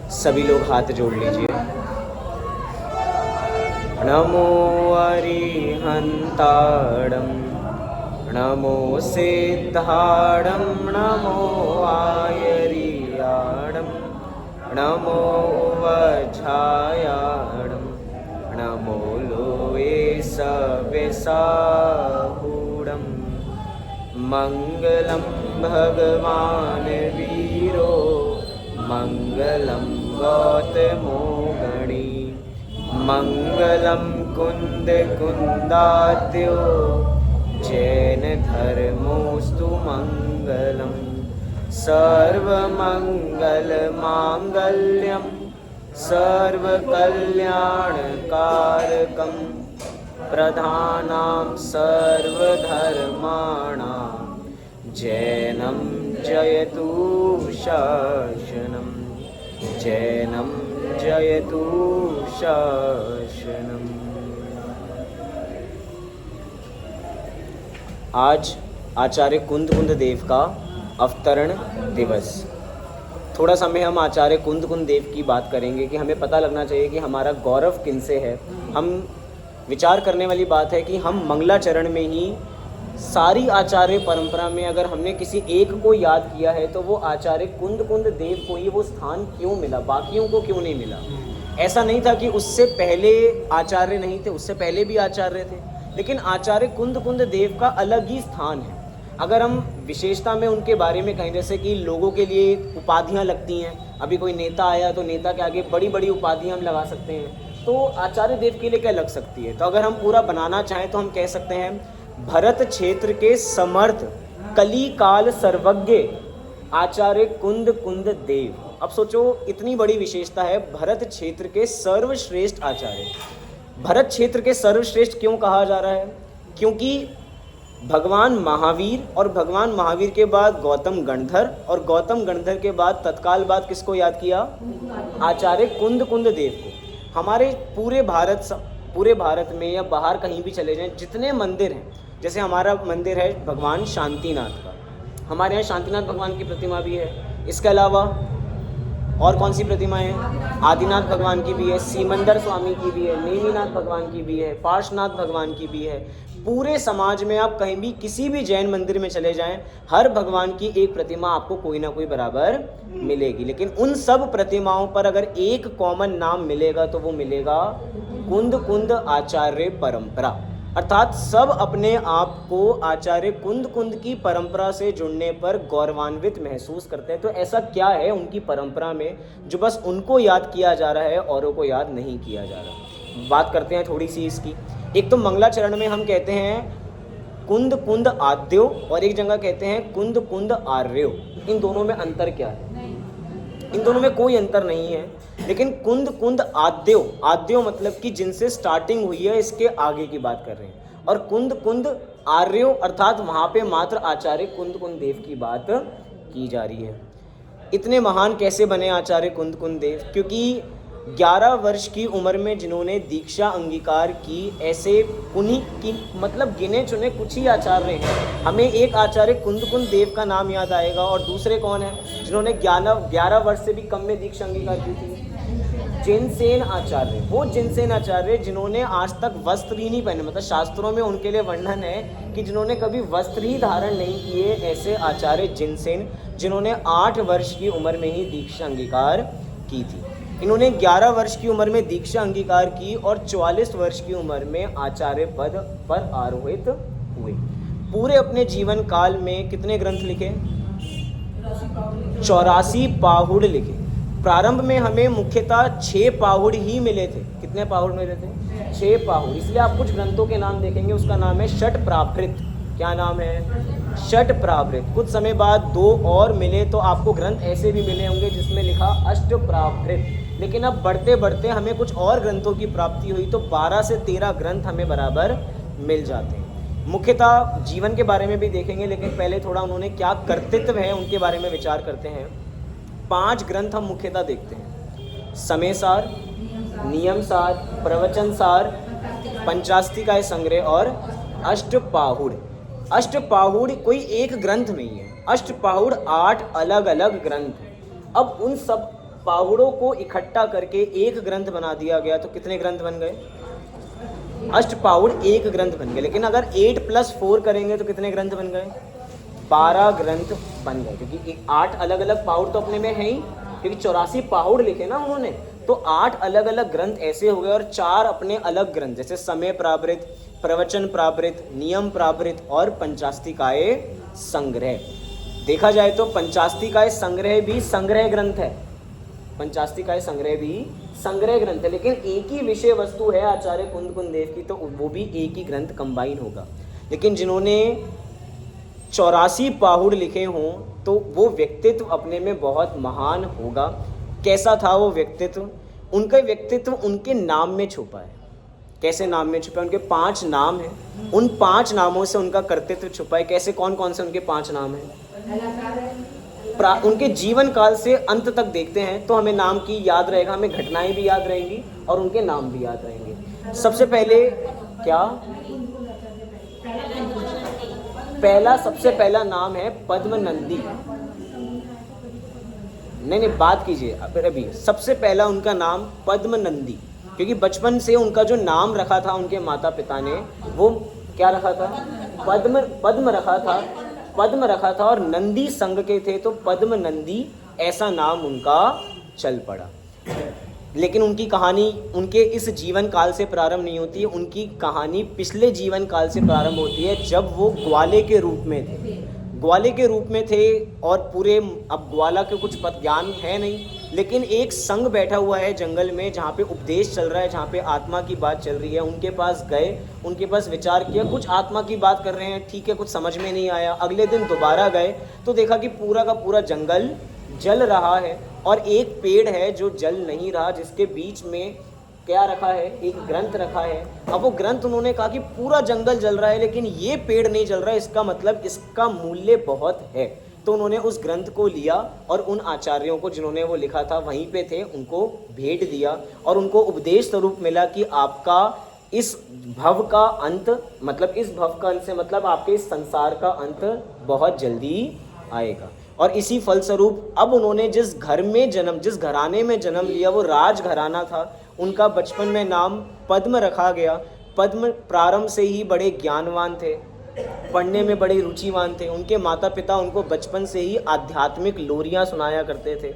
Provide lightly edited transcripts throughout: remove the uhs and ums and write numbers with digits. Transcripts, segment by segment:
सभी लोग हाथ जोड़ लीजिए। नमो अरिहंताणं, नमो सिद्धाणं, नमो आयर्याणं, नमो वज्रायाणं, नमो लोये सवेसाहूणं। मंगलम भगवान वीरो, मंगलम गौतमो गणी, मंगलम कुंद कुंदात्यो, जैन धर्मोस्तु मंगलम। सर्वमंगल मांगल्यम, सर्वकल्याणकारकम, प्रधानां सर्वधर्माणां, जैनं जयतु शासनं, जैनं जयतु शासनम्। आज आचार्य कुंद कुंद देव का अवतरण दिवस। थोड़ा समय हम आचार्य कुंद कुंद देव की बात करेंगे कि हमें पता लगना चाहिए कि हमारा गौरव किनसे है। हम विचार करने वाली बात है कि हम मंगलाचरण में ही सारी आचार्य परंपरा में अगर हमने किसी एक को याद किया है तो वो आचार्य कुंद कुंद देव को ही वो स्थान क्यों मिला, बाकियों को क्यों नहीं मिला। ऐसा नहीं था कि उससे पहले आचार्य नहीं थे, उससे पहले भी आचार्य थे, लेकिन आचार्य कुंद कुंद देव का अलग ही स्थान है। अगर हम विशेषता में उनके बारे में कहें, जैसे कि लोगों के लिए उपाधियां लगती हैं, अभी कोई नेता आया तो नेता के आगे बड़ी बड़ी उपाधियां हम लगा सकते हैं, तो आचार्य देव के लिए क्या लग सकती है। तो अगर हम पूरा बनाना चाहें तो हम कह सकते हैं भरत क्षेत्र के समर्थ कली काल सर्वज्ञ आचार्य कुंद कुंद देव। अब सोचो इतनी बड़ी विशेषता है, भरत क्षेत्र के सर्वश्रेष्ठ आचार्य। भरत क्षेत्र के सर्वश्रेष्ठ क्यों कहा जा रहा है? क्योंकि भगवान महावीर और भगवान महावीर के बाद गौतम गणधर और गौतम गणधर के बाद तत्काल बाद किसको याद किया? आचार्य कुंद कुंद देव को। हमारे पूरे भारत में या बाहर कहीं भी चले जाएं, जितने मंदिर हैं, जैसे हमारा मंदिर है भगवान शांतिनाथ का, हमारे यहाँ शांतिनाथ भगवान की प्रतिमा भी है। इसके अलावा और कौन सी प्रतिमाएं हैं? आदिनाथ भगवान की भी है, सीमंदर स्वामी की भी है, नेमिनाथ भगवान की भी है, पार्श्वनाथ भगवान की भी है। पूरे समाज में आप कहीं भी किसी भी जैन मंदिर में चले जाएं, हर भगवान की एक प्रतिमा आपको कोई ना कोई बराबर मिलेगी। लेकिन उन सब प्रतिमाओं पर अगर एक कॉमन नाम मिलेगा तो वो मिलेगा कुंद कुंद आचार्य परंपरा। अर्थात सब अपने आप को आचार्य कुंद कुंद की परंपरा से जुड़ने पर गौरवान्वित महसूस करते हैं। तो ऐसा क्या है उनकी परंपरा में जो बस उनको याद किया जा रहा है, औरों को याद नहीं किया जा रहा? बात करते हैं थोड़ी सी इसकी। एक तो मंगलाचरण में हम कहते हैं कुंद कुंद आद्यो और एक जगह कहते हैं कुंद कुंद आर्यो। इन दोनों में अंतर क्या है? इन दोनों में कोई अंतर नहीं है, लेकिन कुंद कुंद आद्यो, आद्यो मतलब कि जिनसे स्टार्टिंग हुई है, इसके आगे की बात कर रहे हैं। और कुंद कुंद आर्यो अर्थात वहाँ पे मात्र आचार्य कुंद कुंद देव की बात की जा रही है। इतने महान कैसे बने आचार्य कुंद कुंद देव? क्योंकि 11 वर्ष की उम्र में जिन्होंने दीक्षा अंगीकार की, ऐसे उन्हीं की मतलब गिने चुने कुछ ही आचार्य हैं। हमें एक आचार्य कुंद कुंद देव का नाम याद आएगा, और दूसरे कौन है जिन्होंने 11 वर्ष से भी कम में दीक्षा अंगीकार की थी? जिनसेन आचार्य। वो जिनसेन आचार्य जिन्होंने आज तक वस्त्र ही नहीं पहने, मतलब शास्त्रों में उनके लिए वर्णन है कि जिन्होंने कभी वस्त्र ही धारण नहीं किए, ऐसे आचार्य जिनसेन, जिन्होंने 8 वर्ष की उम्र में ही दीक्षा अंगीकार की थी। इन्होंने 11 वर्ष की उम्र में दीक्षा अंगीकार की और 44 वर्ष की उम्र में आचार्य पद पर आरोहित हुए। पूरे अपने जीवन काल में कितने ग्रंथ लिखे? 84 पाहुड़ लिखे। प्रारंभ में हमें मुख्यतः 6 पाहुड़ ही मिले थे। कितने पाहुड़ मिले थे? 6 पाहुड़। इसलिए आप कुछ ग्रंथों के नाम देखेंगे, उसका नाम है षट प्राभृत। क्या नाम है? षट प्राभृत। कुछ समय बाद 2 और मिले, तो आपको ग्रंथ ऐसे भी मिले होंगे जिसमें लिखा अष्ट प्राभृत। लेकिन अब बढ़ते बढ़ते हमें कुछ और ग्रंथों की प्राप्ति हुई, तो 12 से 13 ग्रंथ हमें बराबर मिल जाते हैं। मुख्यतः जीवन के बारे में भी देखेंगे, लेकिन पहले थोड़ा उन्होंने क्या कर्तृत्व है उनके बारे में विचार करते हैं। 5 ग्रंथ हम मुख्यतः देखते हैं: समय सार, नियम सार, प्रवचन सार, पंचास्तिकाय संग्रह और अष्टपाहुड़। अष्टपाहुड़ कोई एक ग्रंथ नहीं है, अष्टपाहुड़ 8 अलग अलग ग्रंथ हैं। अब उन सब पाहुड़ों को इकट्ठा करके एक ग्रंथ बना दिया गया तो कितने ग्रंथ बन गए? अष्टपाहुड़ एक ग्रंथ बन गए। लेकिन अगर 8+4 करेंगे तो कितने ग्रंथ बन गए? 12 ग्रंथ बन गए, क्योंकि 8 अलग अलग पाहुड़ तो अपने में है ही, क्योंकि 84 पाहुड़ लिखे ना उन्होंने, तो 8 अलग अलग ग्रंथ ऐसे हो गए और 4 अपने अलग ग्रंथ, जैसे समय प्रावृत, प्रवचन प्रावृत, नियम प्रावृत और पंचास्तिकाय संग्रह। देखा जाए तो पंचास्तिकाय संग्रह भी संग्रह ग्रंथ है, पंचास्तिकाय संग्रह भी संग्रह ग्रंथ है, लेकिन एक ही विषय वस्तु है आचार्य कुंद देव की, तो वो भी एक ही ग्रंथ कंबाइन होगा। लेकिन जिन्होंने 84 पाहुड़ लिखे हों तो वो व्यक्तित्व अपने में बहुत महान होगा। कैसा था वो व्यक्तित्व? उनका व्यक्तित्व उनके नाम में छुपा है। कैसे नाम में छुपा है? उनके 5 नाम हैं, उन 5 नामों से उनका कर्तृत्व छुपा है। कैसे, कौन कौन से उनके 5 नाम हैं? उनके जीवन काल से अंत तक देखते हैं तो हमें नाम की याद रहेगा, हमें घटनाएं भी याद रहेंगी और उनके नाम भी याद रहेंगे। सबसे पहले क्या? सबसे पहला नाम है पद्मनंदी। नहीं, बात कीजिए अभी। सबसे पहला उनका नाम पद्मनंदी, क्योंकि बचपन से उनका जो नाम रखा था उनके माता पिता ने, वो क्या रखा था? पद्म रखा था और नंदी संघ के थे तो पद्मनंदी ऐसा नाम उनका चल पड़ा। लेकिन उनकी कहानी उनके इस जीवन काल से प्रारंभ नहीं होती है, उनकी कहानी पिछले जीवन काल से प्रारंभ होती है, जब वो ग्वाले के रूप में थे। और पूरे, अब ग्वाला के कुछ पद ज्ञान है नहीं, लेकिन एक संघ बैठा हुआ है जंगल में जहाँ पे उपदेश चल रहा है, जहाँ पे आत्मा की बात चल रही है। उनके पास गए, उनके पास विचार किया, कुछ आत्मा की बात कर रहे हैं, ठीक है, कुछ समझ में नहीं आया। अगले दिन दोबारा गए तो देखा कि पूरा का पूरा जंगल जल रहा है और एक पेड़ है जो जल नहीं रहा, जिसके बीच में क्या रखा है? एक ग्रंथ रखा है। अब वो ग्रंथ, उन्होंने कहा कि पूरा जंगल जल रहा है लेकिन ये पेड़ नहीं जल रहा है, इसका मतलब इसका मूल्य बहुत है। तो उन्होंने उस ग्रंथ को लिया और उन आचार्यों को जिन्होंने वो लिखा था वहीं पे थे, उनको भेंट दिया और उनको उपदेश स्वरूप मिला कि आपका इस भव का अंत, मतलब इस भव का अंत से मतलब आपके इस संसार का अंत बहुत जल्दी आएगा। और इसी फलस्वरूप अब उन्होंने जिस घराने में जन्म लिया वो राज घराना था। उनका बचपन में नाम पद्म रखा गया। पद्म प्रारंभ से ही बड़े ज्ञानवान थे, पढ़ने में बड़े रुचिवान थे। उनके माता पिता उनको बचपन से ही आध्यात्मिक लोरियां सुनाया करते थे।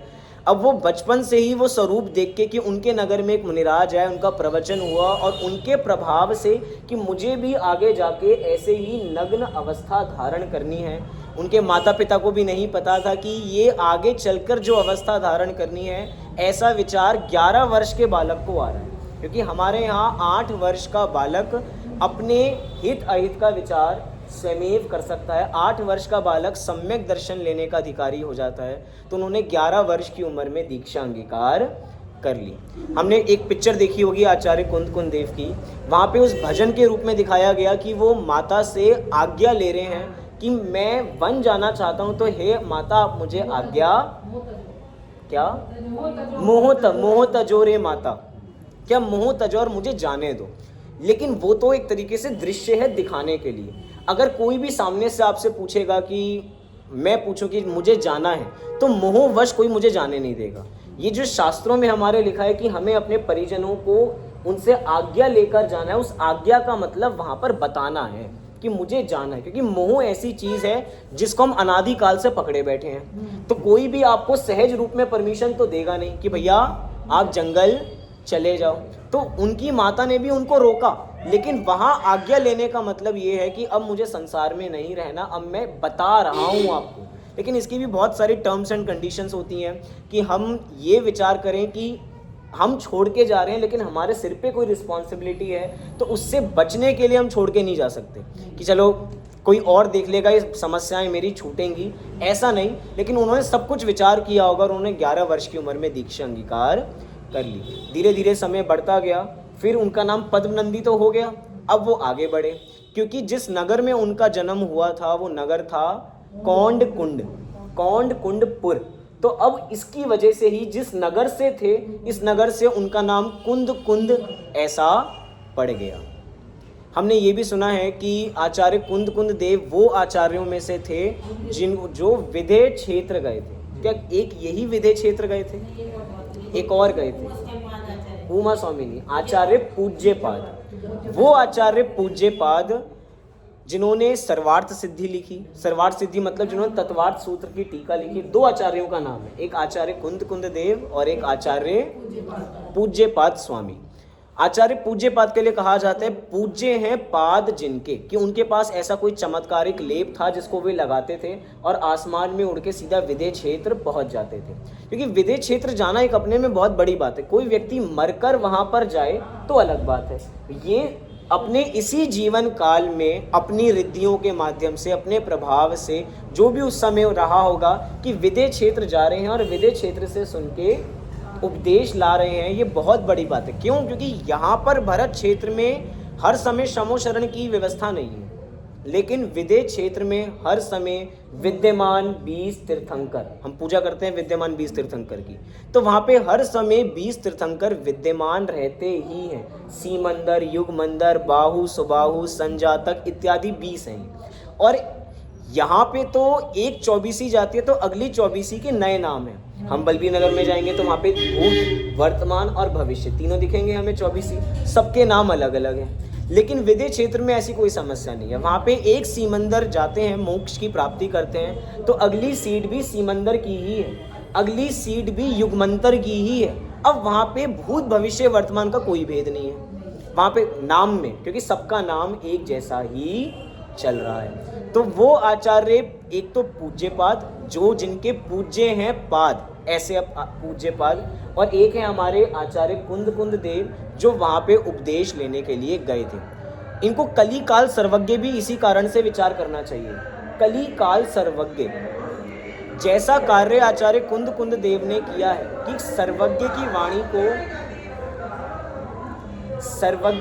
अब वो बचपन से ही वो स्वरूप देख के कि उनके नगर में एक मुनिराज आए, उनका प्रवचन हुआ और उनके प्रभाव से कि मुझे भी आगे जाके ऐसे ही नग्न अवस्था धारण करनी है। उनके माता पिता को भी नहीं पता था कि ये आगे चलकर जो अवस्था धारण करनी है, ऐसा विचार 11 वर्ष के बालक को आ रहा है। क्योंकि हमारे यहाँ 8 वर्ष का बालक अपने हित अहित का विचार स्वयमेव कर सकता है। 8 वर्ष का बालक सम्यक दर्शन लेने का अधिकारी हो जाता है। तो उन्होंने 11 वर्ष की उम्र में दीक्षा अंगीकार कर ली। हमने एक पिक्चर देखी होगी आचार्य कुंद देव की, वहाँ पे उस भजन के रूप में दिखाया गया कि वो माता से आज्ञा ले रहे हैं कि मैं वन जाना चाहता हूँ, तो हे माता आप मुझे आज्ञा, क्या मोह तजो रे माता, क्या मोह तजो और मुझे जाने दो। लेकिन वो तो एक तरीके से दृश्य है दिखाने के लिए। अगर कोई भी सामने से आपसे पूछेगा कि मैं पूछूं कि मुझे जाना है, तो मोहवश कोई मुझे जाने नहीं देगा। ये जो शास्त्रों में हमारे लिखा है कि हमें अपने परिजनों को उनसे आज्ञा लेकर जाना है, उस आज्ञा का मतलब वहाँ पर बताना है कि मुझे जाना है। क्योंकि मोह ऐसी चीज़ है जिसको हम अनादि काल से पकड़े बैठे हैं। तो कोई भी आपको सहज रूप में परमिशन तो देगा नहीं कि भैया आप जंगल चले जाओ। तो उनकी माता ने भी उनको रोका, लेकिन वहाँ आज्ञा लेने का मतलब ये है कि अब मुझे संसार में नहीं रहना, अब मैं बता रहा हूँ आपको। लेकिन इसकी भी बहुत सारी टर्म्स एंड कंडीशंस होती हैं कि हम ये विचार करें कि हम छोड़ के जा रहे हैं लेकिन हमारे सिर पे कोई रिस्पॉन्सिबिलिटी है, तो उससे बचने के लिए हम छोड़ के नहीं जा सकते कि चलो कोई और देख लेगा, ये समस्याएं मेरी छूटेंगी, ऐसा नहीं। लेकिन उन्होंने सब कुछ विचार किया होगा और उन्होंने 11 वर्ष की उम्र में दीक्षा अंगीकार कर ली। धीरे धीरे समय बढ़ता गया, फिर उनका नाम पद्मनंदी तो हो गया। अब वो आगे बढ़े, क्योंकि जिस नगर में उनका जन्म हुआ था वो नगर था कौंडकुंडपुर। तो अब इसकी वजह से ही जिस नगर से थे, इस नगर से उनका नाम कुंद ऐसा पड़ गया। हमने ये भी सुना है कि आचार्य कुंद देव वो आचार्यों में से थे जो विदेह क्षेत्र गए थे। क्या एक यही विदेह क्षेत्र गए थे? एक और गए थे, उमा स्वामिनी, आचार्य पूज्यपाद। वो आचार्य पूज्यपाद जिन्होंने सर्वार्थ सिद्धि लिखी, सर्वार्थ सिद्धि मतलब जिन्होंने तत्वार्थ सूत्र की टीका लिखी, दो आचार्यों का नाम है, एक आचार्य कुंद देव और एक आचार्य पूज्यपाद स्वामी। आचार्य पूज्यपाद के लिए कहा जाता है पूज्य हैं पाद जिनके, कि उनके पास ऐसा कोई चमत्कारिक लेप था जिसको वे लगाते थे और आसमान में उड़ के सीधा विदेह क्षेत्र पहुंच जाते थे। क्योंकि विदेह क्षेत्र जाना एक अपने में बहुत बड़ी बात है, कोई व्यक्ति मरकर वहां पर जाए तो अलग बात है, ये अपने इसी जीवन काल में अपनी रिद्धियों के माध्यम से, अपने प्रभाव से, जो भी उस समय रहा होगा कि विदेह क्षेत्र जा रहे हैं और विदेह क्षेत्र से सुन के उपदेश ला रहे हैं, ये बहुत बड़ी बात है। क्यों? क्योंकि यहाँ पर भरत क्षेत्र में हर समय शमोशरण की व्यवस्था नहीं है, लेकिन विदेह क्षेत्र में हर समय विद्यमान 20 तीर्थंकर, हम पूजा करते हैं विद्यमान 20 तीर्थंकर की, तो वहाँ पे हर समय 20 तीर्थंकर विद्यमान रहते ही हैं। सीमंदर, युगमंदर, बाहु, सुबाहु, संजातक इत्यादि 20 हैं। और यहाँ पे तो एक 24सी जाती है तो अगली 24सी के नए नाम हैं। हम बलबीर नगर में जाएंगे तो वहाँ पे भूत, वर्तमान और भविष्य तीनों दिखेंगे हमें 24सी, सबके नाम अलग अलग हैं। लेकिन विदेह क्षेत्र में ऐसी कोई समस्या नहीं है, वहाँ पे एक सीमंदर जाते हैं, मोक्ष की प्राप्ति करते हैं, तो अगली सीट भी सीमंदर की ही है, अगली सीट भी युगमंतर की ही है। अब वहाँ पे भूत, भविष्य, वर्तमान का कोई भेद नहीं है वहाँ पे नाम में, क्योंकि सबका नाम एक जैसा ही चल रहा है। तो वो आचार्य एक तो पूज्यपाद, जो जिनके पूज्य हैं पाद, ऐसे अब पूज्यपाद, और एक है हमारे आचार्य कुंद देव, जो वहाँ पे उपदेश लेने के लिए गए थे। इनको कली काल सर्वज्ञ भी इसी कारण से विचार करना चाहिए। कली काल सर्वज्ञ जैसा कार्य आचार्य कुंद देव ने किया है कि सर्वज्ञ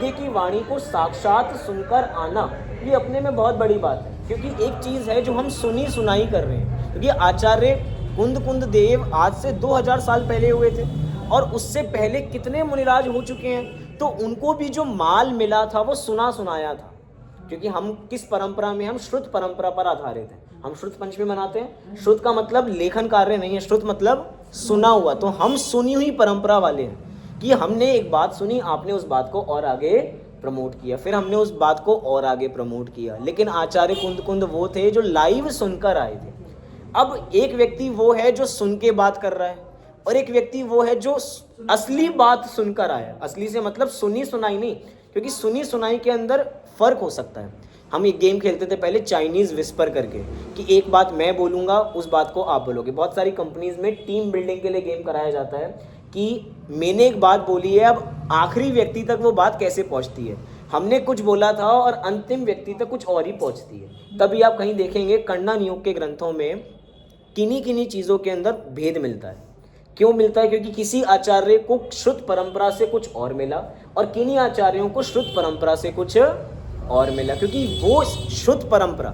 की वाणी को साक्षात सुनकर आना, ये अपने में बहुत बड़ी बात है। क्योंकि एक चीज़ है जो हम सुनी सुनाई कर रहे हैं, क्योंकि आचार्य कुंद देव आज से 2000 साल पहले हुए थे और उससे पहले कितने मुनिराज हो चुके हैं, तो उनको भी जो माल मिला था वो सुना सुनाया था। क्योंकि हम किस परंपरा में, हम श्रुत परंपरा पर आधारित हैं। हम श्रुत पंचमी मनाते हैं। श्रुत का मतलब लेखन कार्य नहीं है, श्रुत मतलब सुना हुआ। तो हम सुनी हुई परंपरा वाले हैं कि हमने एक बात सुनी, आपने उस बात को और आगे प्रमोट किया, फिर हमने उस बात को और आगे प्रमोट किया। लेकिन आचार्य कुंद वो थे जो लाइव सुनकर आए थे। अब एक व्यक्ति वो है जो सुन के बात कर रहा है और एक व्यक्ति वो है जो असली बात सुनकर आया। असली से मतलब सुनी सुनाई नहीं, क्योंकि सुनी सुनाई के अंदर फर्क हो सकता है। हम एक गेम खेलते थे पहले चाइनीज़ विस्पर करके, कि एक बात मैं बोलूँगा, उस बात को आप बोलोगे। बहुत सारी कंपनीज में टीम बिल्डिंग के लिए गेम कराया जाता है कि मैंने एक बात बोली है, अब आखिरी व्यक्ति तक वो बात कैसे पहुंचती है। हमने कुछ बोला था और अंतिम व्यक्ति तक कुछ और ही पहुंचती है। तभी आप कहीं देखेंगे कण्णा नियोग के ग्रंथों में किन्हीं चीज़ों के अंदर भेद मिलता है। क्यों मिलता है? क्योंकि किसी आचार्य को श्रुत परंपरा से कुछ और मिला और किन्हीं आचार्यों को श्रुत परंपरा से कुछ और मिला, क्योंकि वो श्रुत परंपरा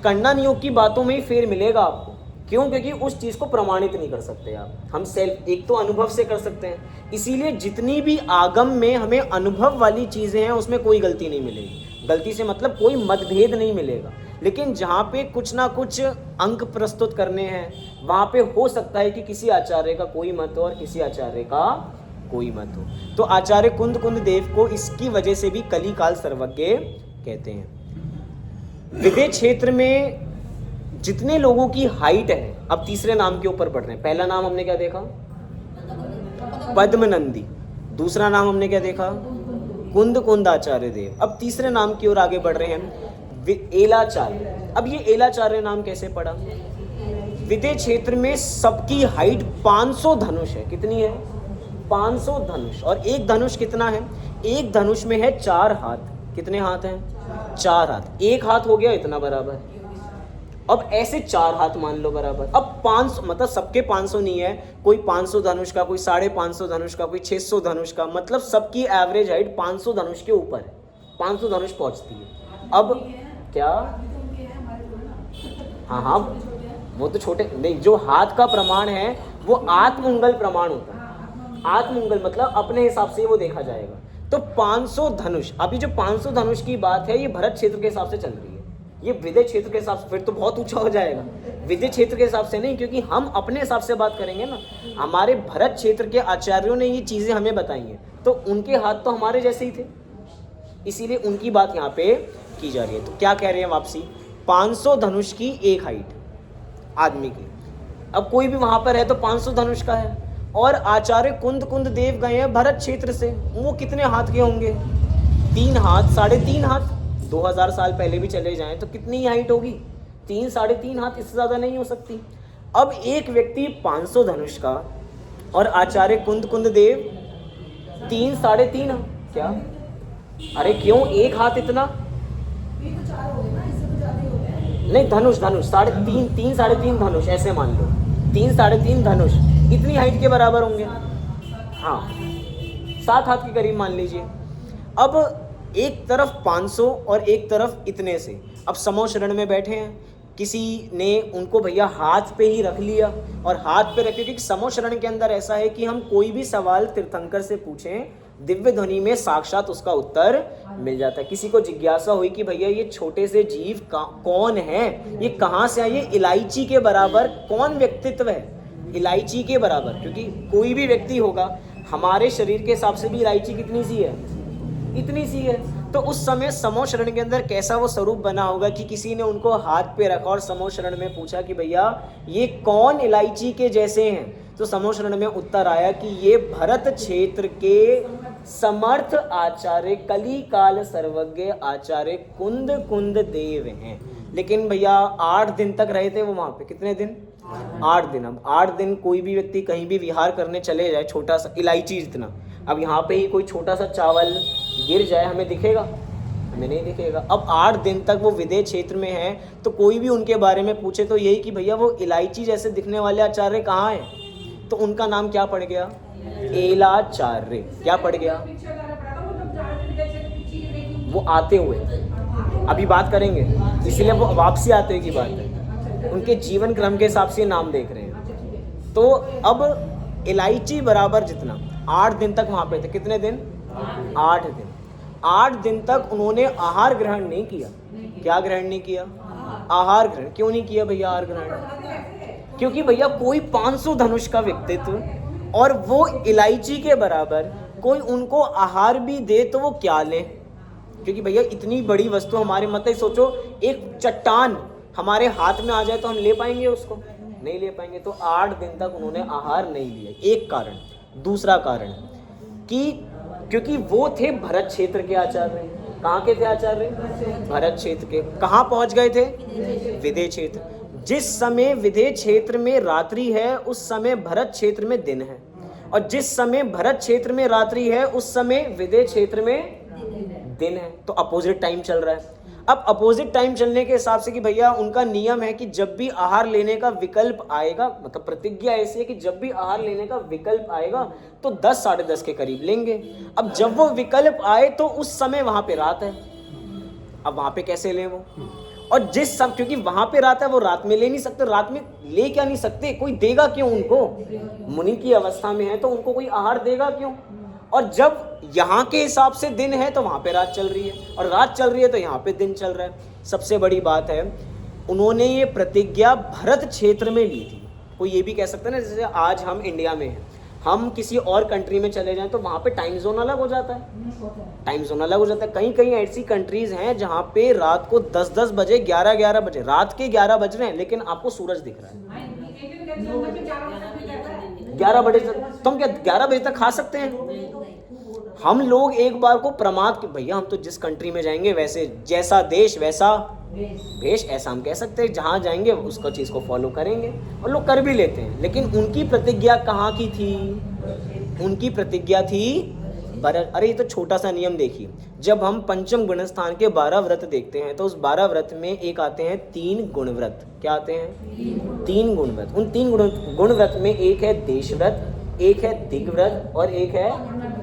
कण्णा नियोग की बातों में ही फेर मिलेगा आपको। क्यों? क्योंकि उस चीज़ को प्रमाणित नहीं कर सकते आप। हम सेल्फ एक तो अनुभव से कर सकते हैं, इसीलिए जितनी भी आगम में हमें अनुभव वाली चीज़ें हैं उसमें कोई गलती नहीं मिलेगी। गलती से मतलब कोई मतभेद नहीं मिलेगा। लेकिन जहाँ पे कुछ ना कुछ अंक प्रस्तुत करने हैं, वहाँ पे हो सकता है कि किसी आचार्य का कोई मत हो और किसी आचार्य का कोई मत हो। तो आचार्य कुंद देव को इसकी वजह से भी कली काल सर्वज्ञ कहते हैं। विदेह क्षेत्र में जितने लोगों की हाइट है, अब तीसरे नाम के ऊपर बढ़ रहे हैं। पहला नाम हमने क्या देखा? पद्मनंदी। दूसरा नाम हमने क्या देखा? कुंद आचार्य देव। अब तीसरे नाम की ओर आगे बढ़ रहे हैं, एलाचार्य। अब ये एलाचार्य नाम कैसे पड़ा? विदेह क्षेत्र में सबकी हाइट 500 धनुष है। कितनी है? 500 धनुष। और एक धनुष कितना है? एक धनुष में है 4 हाथ। कितने हाथ हैं? 4 हाथ। एक हाथ हो गया इतना बराबर। अब ऐसे 4 हाथ मान लो बराबर। अब 500 मतलब सबके 500 नहीं है, कोई 500 धनुष का, कोई 550 धनुष का, कोई 600 धनुष का, मतलब सबकी एवरेज हाइट 500 धनुष के ऊपर है। 500 धनुष पहुंचती है। अब क्या? हाँ, वो तो छोटे नहीं, जो हाथ का प्रमाण है वो आत्मंगल प्रमाण होता है। आत्मंगल मतलब अपने हिसाब से वो देखा जाएगा। तो 500 धनुष, अभी जो 500 धनुष की बात है ये भरत क्षेत्र के हिसाब से चल रही है। ये विदेश क्षेत्र के हिसाब से फिर तो बहुत ऊंचा हो जाएगा। विदेश क्षेत्र के हिसाब से नहीं, क्योंकि हम अपने हिसाब से बात करेंगे ना। हमारे भरत क्षेत्र के आचार्यों ने ये चीज़ें हमें बताई हैं, तो उनके हाथ तो हमारे जैसे ही थे, इसीलिए उनकी बात यहाँ पे की जा रही है। तो क्या कह रहे हैं वापसी, 500 धनुष की एक हाइट आदमी की। अब कोई भी वहाँ पर है तो 500 धनुष का है। और आचार्य कुंद देव गए हैं भरत क्षेत्र से, वो कितने हाथ के होंगे, 3 हाथ, 3.5 हाथ। 2000 साल पहले भी चले जाएं तो कितनी हाइट होगी, 3 साढ़े 3 हाथ, इससे ज़्यादा नहीं हो सकती। अब एक व्यक्ति 500 धनुष का और आचार्य कुंद देव 3 साढ़े 3 क्या, अरे क्यों एक हाथ इतना, नहीं धनुष 3 साढ़े 3 धनुष, ऐसे मान लो 3 साढ़े 3 धनुष इतनी हाइट के बराबर होंगे, हाँ 7 हाथ के करीब मान लीजिए। अब एक तरफ 500 और एक तरफ इतने से, अब समूह शरण में बैठे हैं, किसी ने उनको भैया हाथ पे ही रख लिया, और हाथ पे रखे, क्योंकि समूह शरण के अंदर ऐसा है कि हम कोई भी सवाल तीर्थंकर से पूछें, दिव्य ध्वनि में साक्षात उसका उत्तर मिल जाता है। किसी को जिज्ञासा हुई कि भैया ये छोटे से जीव कौन है, ये कहाँ से आए, ये इलायची के बराबर कौन व्यक्तित्व है, इलायची के बराबर, क्योंकि कोई भी व्यक्ति होगा, हमारे शरीर के हिसाब से भी इलायची कितनी सी है, इतनी सी है। तो उस समय समूह शरण के अंदर कैसा वो स्वरूप बना होगा कि किसी ने उनको हाथ पे रखा और समूह शरण में पूछा कि भैया ये कौन इलायची के जैसे हैं, तो समूह शरण में उत्तर आया कि ये भरत क्षेत्र के समर्थ आचार्य कली काल सर्वज्ञ आचार्य कुंद देव हैं। लेकिन भैया 8 दिन तक रहे थे वो वहाँ पे, कितने दिन, 8 दिन। अब 8 दिन कोई भी व्यक्ति कहीं भी विहार करने चले जाए, छोटा सा इलायची जितना, अब यहाँ पे ही कोई छोटा सा चावल गिर जाए, हमें दिखेगा, हमें नहीं दिखेगा। अब 8 दिन तक वो विदेश क्षेत्र में है, तो कोई भी उनके बारे में पूछे तो यही कि भैया वो इलायची जैसे दिखने वाले आचार्य कहाँ हैं, तो उनका नाम क्या पड़ गया, एलाचार्य। क्या पड़ गया, वो आते हुए, अभी बात करेंगे, इसीलिए वो वापसी आते हुए की बात है, उनके जीवन क्रम के हिसाब से नाम देख रहे हैं। तो अब इलायची बराबर जितना 8 दिन तक वहाँ पे थे, कितने दिन, 8 दिन। 8 दिन तक उन्होंने आहार ग्रहण नहीं किया। क्या ग्रहण नहीं किया, आहार ग्रहण। क्यों नहीं किया भैया आहार ग्रहण, क्योंकि भैया कोई 500 धनुष का व्यक्तित्व और वो इलायची के बराबर, कोई उनको आहार भी दे तो वो क्या ले, क्योंकि भैया इतनी बड़ी वस्तु हमारे मतलब सोचो, एक चट्टान हमारे हाथ में आ जाए तो हम ले पाएंगे उसको, नहीं ले पाएंगे। तो 8 दिन तक उन्होंने आहार नहीं लिया, एक कारण। दूसरा कारण कि क्योंकि वो थे भरत क्षेत्र के आचार्य। कहाँ के थे आचार्य, भरत क्षेत्र के। कहाँ पहुँच गए थे, विदेश क्षेत्र। जिस समय विदेश क्षेत्र में रात्रि है उस समय भरत क्षेत्र में दिन है, और जिस समय भरत क्षेत्र में रात्रि है उस समय विदेश क्षेत्र में दिन है। तो अपोजिट टाइम चल रहा है। अब अपोजिट टाइम चलने के हिसाब से कि भैया उनका नियम है कि जब भी आहार लेने का विकल्प आएगा, मतलब प्रतिज्ञा ऐसी है कि जब भी आहार लेने का विकल्प आएगा तो 10 साढ़े 10 के करीब लेंगे। अब जब वो विकल्प आए तो उस समय वहां पे रात है, अब वहां पे कैसे लें वो, और जिस समय, क्योंकि वहां पे रात है, वो रात में ले नहीं सकते। रात में ले क्या नहीं सकते, कोई देगा क्यों उनको, मुनि की अवस्था में है तो उनको कोई आहार देगा क्यों। और जब यहाँ के हिसाब से दिन है तो वहाँ पे रात चल रही है, और रात चल रही है तो यहाँ पे दिन चल रहा है। सबसे बड़ी बात है, उन्होंने ये प्रतिज्ञा भरत क्षेत्र में ली थी। कोई ये भी कह सकता है ना, जैसे आज हम इंडिया में हैं, हम किसी और कंट्री में चले जाएं तो वहाँ पे टाइम जोन अलग हो जाता है, टाइम जोन अलग हो जाता है। कहीं कहीं ऐसी कंट्रीज हैं जहाँ पे रात को 10-10 बजे, 11-11 बजे, रात के 11 बज रहे हैं लेकिन आपको सूरज दिख रहा है 11 बजे तक। तो हम क्या 11 बजे तक खा सकते हैं? हम लोग एक बार को प्रमाद कि भैया हम तो जिस कंट्री में जाएंगे वैसे, जैसा देश वैसा भेष, ऐसा हम कह सकते हैं। जहाँ जाएंगे उसको चीज़ को फॉलो करेंगे, और लोग कर भी लेते हैं। लेकिन उनकी प्रतिज्ञा कहाँ की थी, उनकी प्रतिज्ञा थी भरत। अरे ये तो छोटा सा नियम देखिए, जब हम पंचम गुण स्थान के 12 व्रत देखते हैं तो उस 12 व्रत में एक आते हैं 3 गुण व्रत। क्या आते हैं? 3 गुण व्रत। उन 3 गुण व्रत में एक है देश व्रत, एक है दिग व्रत और एक है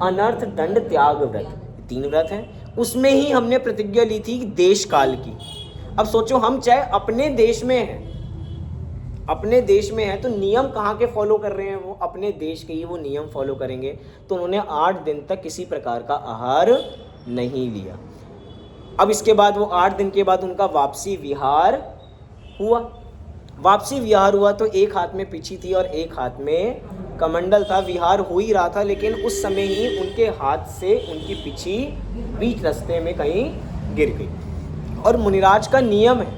अनर्थ दंड त्याग व्रत। 3 व्रत हैं। उसमें ही हमने प्रतिज्ञा ली थी देश काल की। अब सोचो, हम चाहे अपने देश में हैं, अपने देश में है तो नियम कहाँ के फॉलो कर रहे हैं? वो अपने देश के ही वो नियम फॉलो करेंगे। तो उन्होंने 8 दिन तक किसी प्रकार का आहार नहीं लिया। अब इसके बाद वो 8 दिन के बाद उनका वापसी विहार हुआ। वापसी विहार हुआ तो एक हाथ में पिछी थी और एक हाथ में कमंडल था। विहार हो ही रहा था, लेकिन उस समय ही उनके हाथ से उनकी पिछी बीच रास्ते में कहीं गिर गई। और मुनिराज का नियम है,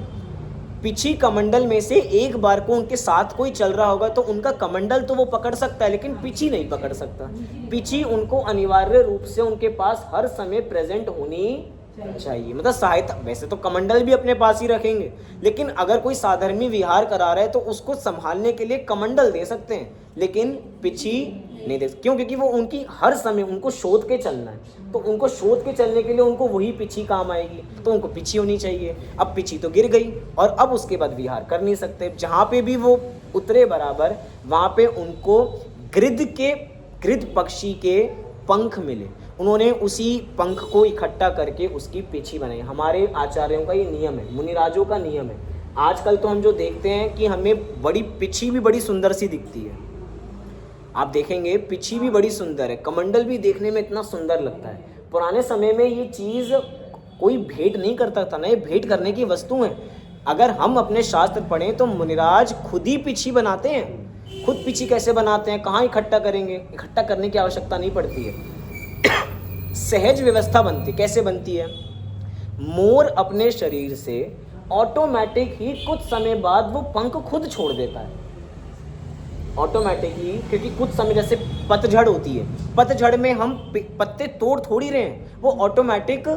पिछी कमंडल में से एक बार को उनके साथ कोई चल रहा होगा तो उनका कमंडल तो वो पकड़ सकता है, लेकिन पिछी नहीं पकड़ सकता। पिछी उनको अनिवार्य रूप से उनके पास हर समय प्रेजेंट होनी चाहिए, मतलब सहायता। वैसे तो कमंडल भी अपने पास ही रखेंगे, लेकिन अगर कोई साधर्मी विहार करा रहा है तो उसको संभालने के लिए कमंडल दे सकते हैं, लेकिन पिछी नहीं दे। क्यों? क्योंकि वो उनकी हर समय उनको शोध के चलना है, तो उनको शोध के चलने के लिए उनको वही पिछी काम आएगी, तो उनको पिछी होनी चाहिए। अब पिछी तो गिर गई और अब उसके बाद विहार कर नहीं सकते। जहाँ पे भी वो उतरे बराबर, वहाँ पे उनको गृध पक्षी के पंख मिले। उन्होंने उसी पंख को इकट्ठा करके उसकी पिछी बनाई। हमारे आचार्यों का ये नियम है, मुनिराजों का नियम है। आजकल तो हम जो देखते हैं कि हमें बड़ी पिछी भी बड़ी सुंदर सी दिखती है। आप देखेंगे पिछी भी बड़ी सुंदर है, कमंडल भी देखने में इतना सुंदर लगता है। पुराने समय में ये चीज़ कोई भेंट नहीं करता था ना, ये भेंट करने की वस्तु है। अगर हम अपने शास्त्र पढ़ें तो मुनिराज खुद ही पिछी बनाते हैं। खुद पिछी कैसे बनाते हैं, कहाँ इकट्ठा करेंगे, इकट्ठा करने की आवश्यकता नहीं पड़ती है। सहज व्यवस्था बनती, कैसे बनती है? मोर अपने शरीर से ऑटोमेटिक ही कुछ समय बाद वो पंख खुद छोड़ देता है, ऑटोमेटिक ही। क्योंकि कुछ समय, जैसे पतझड़ होती है, पतझड़ में हम पत्ते तोड़ थोड़ी रहे हैं, वो ऑटोमेटिक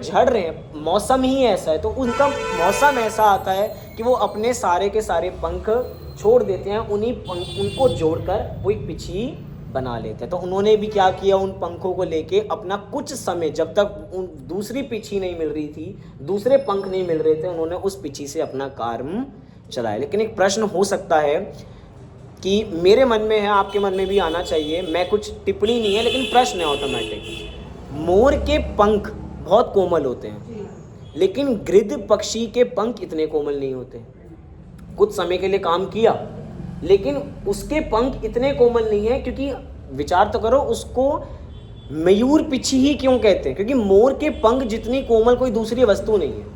झड़ रहे हैं। मौसम ही ऐसा है, तो उनका मौसम ऐसा आता है कि वो अपने सारे के सारे पंख छोड़ देते हैं, उनको जोड़कर वो एक पिछी बना लेते हैं। तो उन्होंने भी क्या किया, उन पंखों को लेके अपना कुछ समय, जब तक उन दूसरी पिछी नहीं मिल रही थी, दूसरे पंख नहीं मिल रहे थे, उन्होंने उस पिछी से अपना कार्य चलाया। लेकिन एक प्रश्न हो सकता है कि मेरे मन में है, आपके मन में भी आना चाहिए, मैं कुछ टिप्पणी नहीं है लेकिन प्रश्न है ऑटोमेटिक। मोर के पंख बहुत कोमल होते हैं, लेकिन गृध पक्षी के पंख इतने कोमल नहीं होते। कुछ समय के लिए काम किया, लेकिन उसके पंख इतने कोमल नहीं है। क्योंकि विचार तो करो, उसको मयूर पिछी ही क्यों कहते हैं? क्योंकि मोर के पंख जितनी कोमल कोई दूसरी वस्तु नहीं है।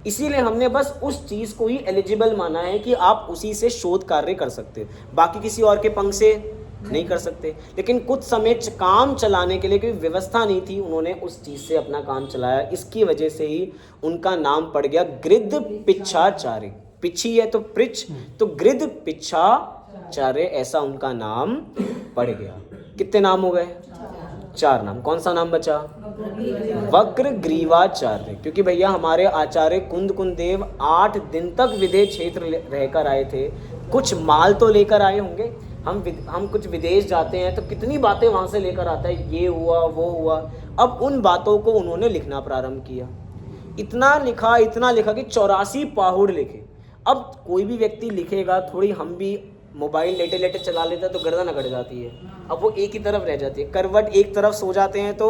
इसीलिए हमने बस उस चीज़ को ही एलिजिबल माना है कि आप उसी से शोध कार्य कर सकते, बाकी किसी और के पंख से नहीं कर सकते। लेकिन कुछ समय काम चलाने के लिए कोई व्यवस्था नहीं थी, उन्होंने उस चीज़ से अपना काम चलाया। इसकी वजह से ही उनका नाम पड़ गया गृध पिच्छाचार्य। पिछी है तो पृच्छ, तो गृध पिच्छाचार्य, ऐसा उनका नाम पड़ गया। कितने नाम हो गए? 4 नाम। कौन सा नाम बचा? वक्र ग्रीवाचार्य। क्योंकि भैया हमारे आचार्य कुंद देव 8 दिन तक विदेश क्षेत्र रहकर आए थे। कुछ माल तो लेकर आए होंगे। हम कुछ विदेश जाते हैं तो कितनी बातें वहाँ से लेकर आता है, ये हुआ वो हुआ। अब उन बातों को उन्होंने लिखना प्रारंभ किया। इतना लिखा कि 84 पाहुड़ लिखे। अब कोई भी व्यक्ति लिखेगा, थोड़ी हम भी मोबाइल लेटे चला लेते हैं तो गर्दन अकड़ जाती है। अब वो एक ही तरफ रह जाती है, करवट एक तरफ सो जाते हैं तो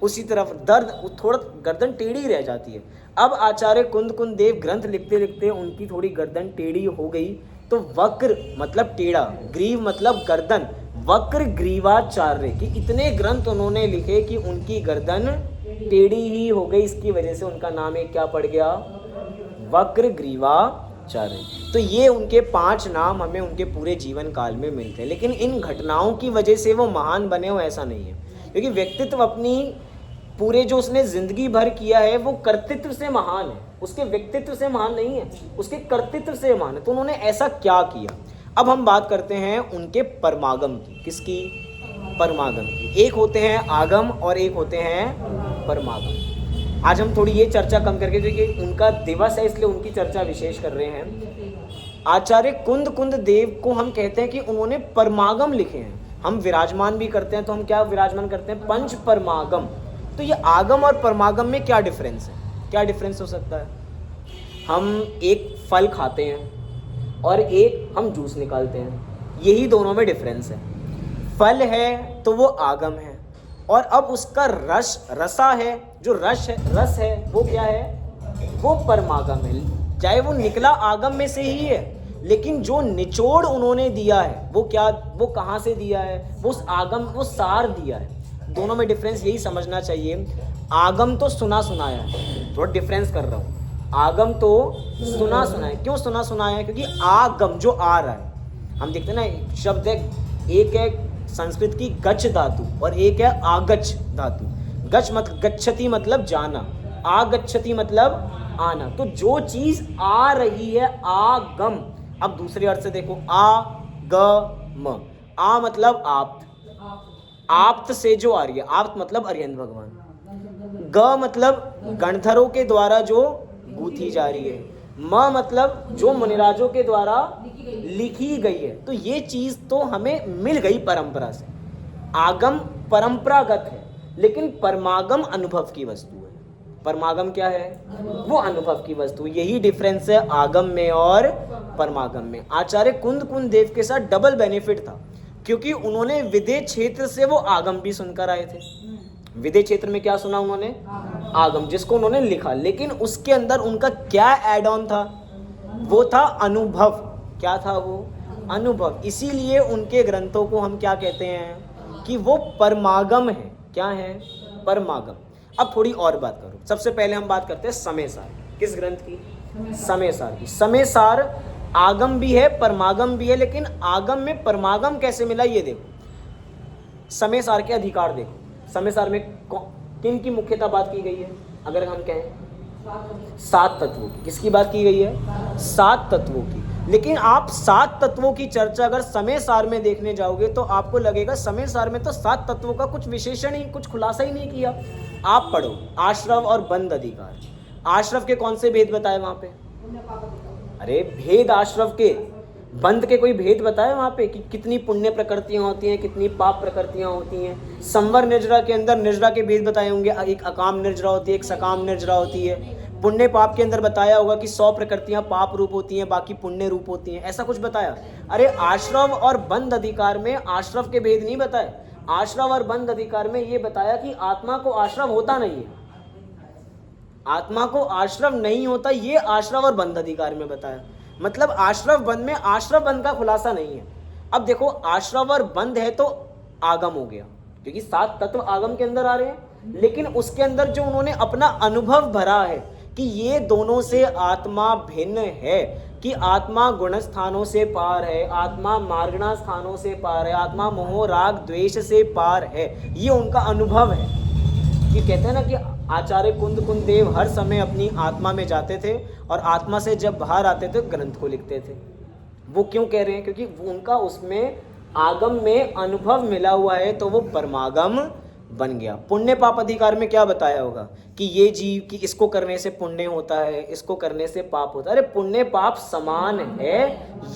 उसी तरफ दर्द, थोड़ा गर्दन टेढ़ी रह जाती है। अब आचार्य कुंद देव ग्रंथ लिखते लिखते उनकी थोड़ी गर्दन टेढ़ी हो गई, तो वक्र मतलब टेढ़ा, ग्रीव मतलब गर्दन, वक्र ग्रीवाचार्य की इतने ग्रंथ उन्होंने लिखे कि उनकी गर्दन टेढ़ी ही हो गई। इसकी वजह से उनका नाम एक क्या पड़ गया? वक्र ग्रीवाचार्य। तो ये उनके 5 नाम हमें उनके पूरे जीवन काल में मिलते हैं। लेकिन इन घटनाओं की वजह से वो महान बने हो ऐसा नहीं है, क्योंकि व्यक्तित्व अपनी पूरे जो उसने जिंदगी भर किया है वो कर्तृत्व से महान है, उसके व्यक्तित्व से महान नहीं है, उसके कर्तृत्व से महान है। तो उन्होंने ऐसा क्या किया? अब हम बात करते हैं उनके परमागम की। किसकी? परमागम की। एक होते हैं आगम और एक होते हैं परमागम। आज हम थोड़ी ये चर्चा कम करके, क्योंकि उनका दिवस है इसलिए उनकी चर्चा विशेष कर रहे हैं। आचार्य कुंद देव को हम कहते हैं कि उन्होंने परमागम लिखे हैं। हम विराजमान भी करते हैं तो हम क्या विराजमान करते हैं? पंच परमागम। तो ये आगम और परमागम में क्या डिफरेंस है? क्या डिफरेंस हो सकता है? हम एक फल खाते हैं और एक हम जूस निकालते हैं, यही दोनों में डिफरेंस है। फल है तो वो आगम है, और अब उसका रसा है, जो रस है वो क्या है? वो परमागम है। चाहे वो निकला आगम में से ही है, लेकिन जो निचोड़ उन्होंने दिया है वो क्या, वो कहाँ से दिया है? वो उस आगम, वो सार दिया है। दोनों में डिफरेंस यही समझना चाहिए। आगम तो सुना सुनाया है, थोड़ा डिफरेंस कर रहा हूँ। आगम तो सुना सुनाया, क्यों सुना सुनाया है? क्योंकि आगम जो आ रहा है, हम देखते हैं ना शब्द है, एक है संस्कृत की गच्छ धातु और एक है आगच्छ धातु। गच्छति मतलब जाना, आगच्छति मतलब आना। तो जो चीज आ रही है आगम। अब दूसरे अर्थ से देखो, आगम, आ मतलब आप्त, आप्त से जो आ रही है, आप्त मतलब अरिहंत भगवान, ग मतलब गणधरों के द्वारा जो गूंथी जा रही है, म मतलब जो मुनिराजों के द्वारा लिखी गई है। तो ये चीज तो हमें मिल गई परंपरा से। आगम परंपरागत है, लेकिन परमागम अनुभव की वस्तु है। परमागम क्या है? वो अनुभव की वस्तु। यही डिफरेंस है आगम में और परमागम में। आचार्य कुंद कुंद देव के साथ डबल बेनिफिट था, क्योंकि उन्होंने विदेह क्षेत्र से वो आगम भी सुनकर आए थे। विदेह क्षेत्र में क्या सुना उन्होंने? आगम, जिसको उन्होंने लिखा, लेकिन उसके अंदर उनका क्या एड ऑन था? वो था अनुभव। क्या था वो? अनुभव। इसीलिए उनके ग्रंथों को हम क्या कहते हैं? कि वो परमागम है। क्या है? परमागम। अब थोड़ी और बात करो। सबसे पहले हम बात करते हैं समय सार। किस ग्रंथ की? समय सार की। समय सार आगम भी है, परमागम भी है, लेकिन आगम में परमागम कैसे मिला ये देखो। समय सार के अधिकार देखो। समय सार में किन की मुख्यतः बात की गई है? अगर हम कहें 7 तत्वों की। किसकी बात की गई है? 7 तत्वों की। लेकिन आप 7 तत्वों की चर्चा अगर समय सार में देखने जाओगे तो आपको लगेगा समय सार में तो 7 तत्वों का कुछ विशेषण ही, कुछ खुलासा ही नहीं किया। आप पढ़ो आश्रव और बंध अधिकार। आश्रव के कौन से भेद बताए वहां पे? अरे भेद आश्रव के, बंध के कोई भेद बताए वहां पे? कि कितनी पुण्य प्रकृतियां होती हैं, कितनी पाप प्रकृतियां होती हैं। संवर निर्जरा के अंदर निर्जरा के भेद बताए होंगे, एक अकाम निर्जरा होती है, एक सकाम निर्जरा होती है। पुण्य पाप के अंदर बताया होगा कि 100 प्रकृतियां पाप रूप होती हैं, बाकी पुण्य रूप होती हैं, ऐसा कुछ बताया। अरे आश्रव और बंध अधिकार में आश्रव के भेद नहीं बताए। आश्रव और बंध अधिकार में ये बताया कि आत्मा को आश्रव होता नहीं है, आत्मा को आश्रव नहीं होता, ये आश्रव और बंध अधिकार में बताया। मतलब आश्रव बंध में आश्रव बंध का खुलासा नहीं है। अब देखो आश्रव और बंध है तो आगम हो गया, क्योंकि 7 तत्व आगम के अंदर आ रहे हैं, लेकिन उसके अंदर जो उन्होंने अपना अनुभव भरा है कि ये दोनों से आत्मा भिन्न है, कि आत्मा गुण स्थानों से पार है, आत्मा मार्गणा स्थानों से पार है, आत्मा मोह राग द्वेष से पार है, ये उनका अनुभव है। कि कहते हैं ना कि आचार्य कुंद कुंद देव हर समय अपनी आत्मा में जाते थे और आत्मा से जब बाहर आते थे ग्रंथ को लिखते थे। वो क्यों कह रहे हैं? क्योंकि उनका उसमें आगम में अनुभव मिला हुआ है, तो वो परमागम बन गया। पुण्य पाप अधिकार में क्या बताया होगा? कि ये जीव कि इसको करने से पुण्य होता है, इसको करने से पाप होता है। अरे पुण्य पाप समान है,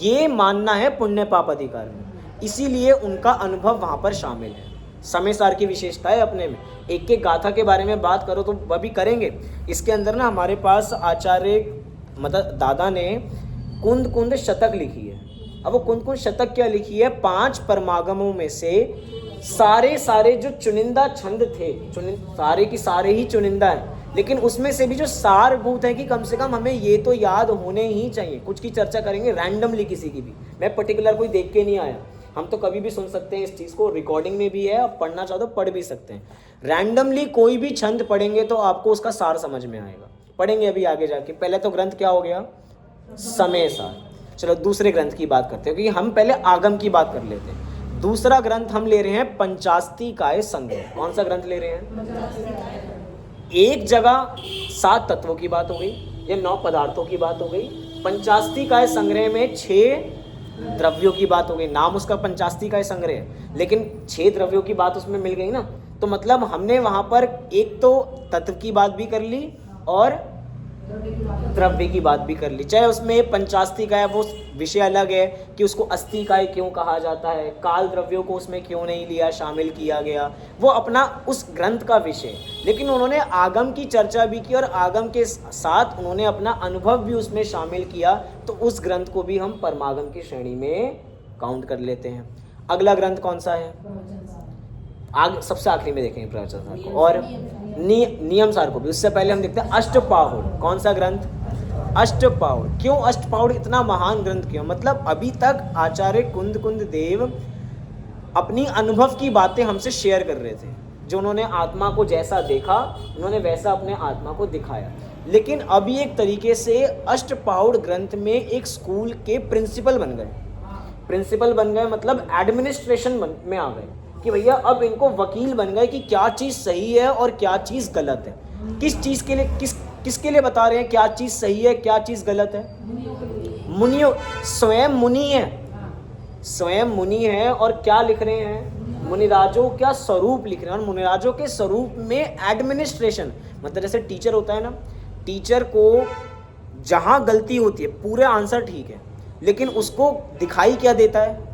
ये मानना है पुण्य पाप अधिकार में, इसीलिए उनका अनुभव वहां पर शामिल है। समय सार की विशेषता है अपने में। एक एक गाथा के बारे में बात करो तो वह भी करेंगे। इसके अंदर ना हमारे पास आचार्य मतलब दादा ने कुंद कुंद शतक लिखी है। अब वो कुंद कुंद शतक क्या लिखी है? 5 परमागमों में से सारे जो चुनिंदा छंद थे, सारे की सारे ही चुनिंदा है, लेकिन उसमें से भी जो सारभूत है कि कम से कम हमें ये तो याद होने ही चाहिए। कुछ की चर्चा करेंगे रैंडमली, किसी की भी, मैं पर्टिकुलर कोई देख के नहीं आया। हम तो कभी भी सुन सकते हैं इस चीज़ को, रिकॉर्डिंग में भी है, आप पढ़ना चाहो तो पढ़ भी सकते हैं। रैंडमली कोई भी छंद पढ़ेंगे तो आपको उसका सार समझ में आएगा। पढ़ेंगे अभी आगे जाके। पहले तो ग्रंथ क्या हो गया? समय सार। चलो दूसरे ग्रंथ की बात करते हैं, क्योंकि हम पहले आगम की बात कर लेते हैं। दूसरा ग्रंथ हम ले रहे हैं पंचास्तिकाय संग्रह। कौन सा ग्रंथ ले रहे हैं? एक जगह 7 तत्वों की बात हो गई या 9 पदार्थों की बात हो गई। पंचास्तिकाय संग्रह में 6 द्रव्यों की बात हो गई। नाम उसका पंचास्तिकाय संग्रह है, लेकिन 6 द्रव्यों की बात उसमें मिल गई ना। तो मतलब हमने वहां पर एक तो तत्व की बात भी कर ली और द्रव्य की बात भी कर ली। चाहे उसमें पंचास्तिकाय वो विषय अलग है कि उसको अस्तिकाय क्यों कहा जाता है, काल द्रव्यों को उसमें क्यों नहीं लिया, शामिल किया गया, वो अपना उस ग्रंथ का विषय। लेकिन उन्होंने आगम की चर्चा भी की और आगम के साथ उन्होंने अपना अनुभव भी उसमें शामिल किया, तो उस ग्रंथ को भी हम परमागम की श्रेणी में काउंट कर लेते हैं। अगला ग्रंथ कौन सा है? सबसे आखिरी में देखेंगे प्रवचन सार को और नियम सार को भी। उससे पहले हम देखते हैं अष्टपाहुड़। कौन सा ग्रंथ? अष्टपाहुड़। क्यों अष्टपाहुड़ इतना महान ग्रंथ क्यों? मतलब अभी तक आचार्य कुंद कुंद देव अपनी अनुभव की बातें हमसे शेयर कर रहे थे, जो उन्होंने आत्मा को जैसा देखा उन्होंने वैसा अपने आत्मा को दिखाया। लेकिन अभी एक तरीके से अष्टपाउड ग्रंथ में एक स्कूल के प्रिंसिपल बन गए। प्रिंसिपल बन गए मतलब एडमिनिस्ट्रेशन में आ गए कि भैया अब इनको वकील बन गए कि क्या चीज़ सही है और क्या चीज़ गलत है। किस चीज़ के लिए किसके लिए बता रहे हैं क्या चीज़ सही है क्या चीज़ गलत है? मुनियों, स्वयं मुनि है, स्वयं मुनि है और क्या लिख रहे हैं? मुनिराजों का स्वरूप लिख रहे हैं। और मुनिराजों के स्वरूप में एडमिनिस्ट्रेशन मतलब जैसे टीचर होता है ना, टीचर को जहाँ गलती होती है पूरे आंसर ठीक है लेकिन उसको दिखाई क्या देता है?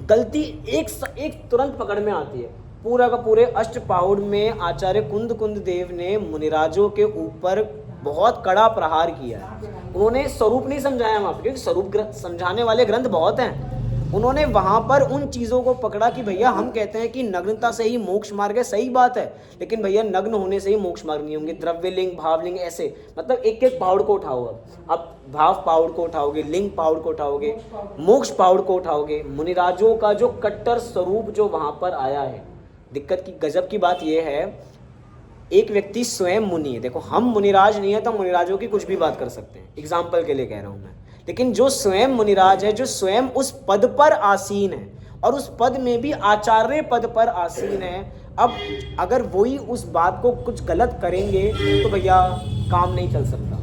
गलती एक तुरंत पकड़ में आती है। पूरा का पूरे अष्टपाउड में आचार्य कुंद देव ने मुनिराजों के ऊपर बहुत कड़ा प्रहार किया है। उन्होंने स्वरूप नहीं समझाया वहाँ पर, क्योंकि स्वरूप समझाने वाले ग्रंथ बहुत हैं। उन्होंने वहाँ पर उन चीज़ों को पकड़ा कि भैया हम कहते हैं कि नग्नता से ही मोक्ष मार्ग है, सही बात है, लेकिन भैया नग्न होने से ही मोक्ष मार्ग नहीं होंगे। द्रव्यलिंग भावलिंग ऐसे मतलब एक एक पाउड को उठाओ। अब भाव पाउड को उठाओगे, लिंग पाउड को उठाओगे, मोक्ष पाउड को उठाओगे। मुनिराजों का जो कट्टर स्वरूप जो वहाँ पर आया है, दिक्कत की गजब की बात यह है एक व्यक्ति स्वयं मुनि है। देखो हम मुनिराज नहीं है तो मुनिराजों की कुछ भी बात कर सकते हैं, एग्जाम्पल के लिए कह रहा हूँ मैं, लेकिन जो स्वयं मुनिराज है, जो स्वयं उस पद पर आसीन है और उस पद में भी आचार्य पद पर आसीन है, अब अगर वही उस बात को कुछ गलत करेंगे तो भैया काम नहीं चल सकता।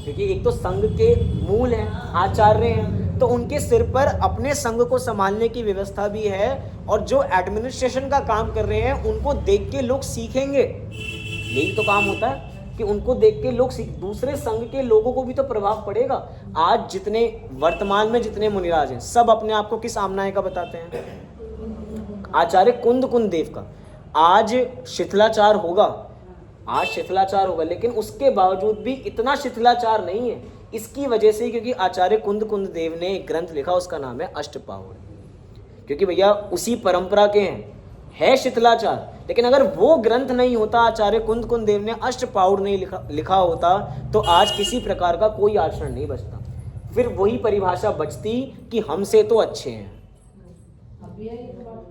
क्योंकि एक तो संघ के मूल हैं, आचार्य हैं, तो उनके सिर पर अपने संघ को संभालने की व्यवस्था भी है और जो एडमिनिस्ट्रेशन का काम कर रहे हैं उनको देख के लोग सीखेंगे। यही तो काम होता है कि उनको देख के लोग दूसरे संघ के लोगों को भी तो प्रभाव पड़ेगा। आज जितने वर्तमान में जितने मुनिराज हैं सब अपने आप को किस आमनाय का बताते हैं? आचार्य कुंद देव का। आज शिथिलाचार होगा, आज शिथिलाचार होगा, लेकिन उसके बावजूद भी इतना शिथिलाचार नहीं है। इसकी वजह से क्योंकि आचार्य कुंद देव ने एक ग्रंथ लिखा, उसका नाम है अष्टपाउड। क्योंकि भैया उसी परंपरा के हैं, है शिथिलाचार, लेकिन अगर वो ग्रंथ नहीं होता, आचार्य कुंद देव ने अष्टपाउड नहीं लिखा होता, तो आज किसी प्रकार का कोई आचरण नहीं बचता। फिर वही परिभाषा बचती कि हमसे तो अच्छे हैं।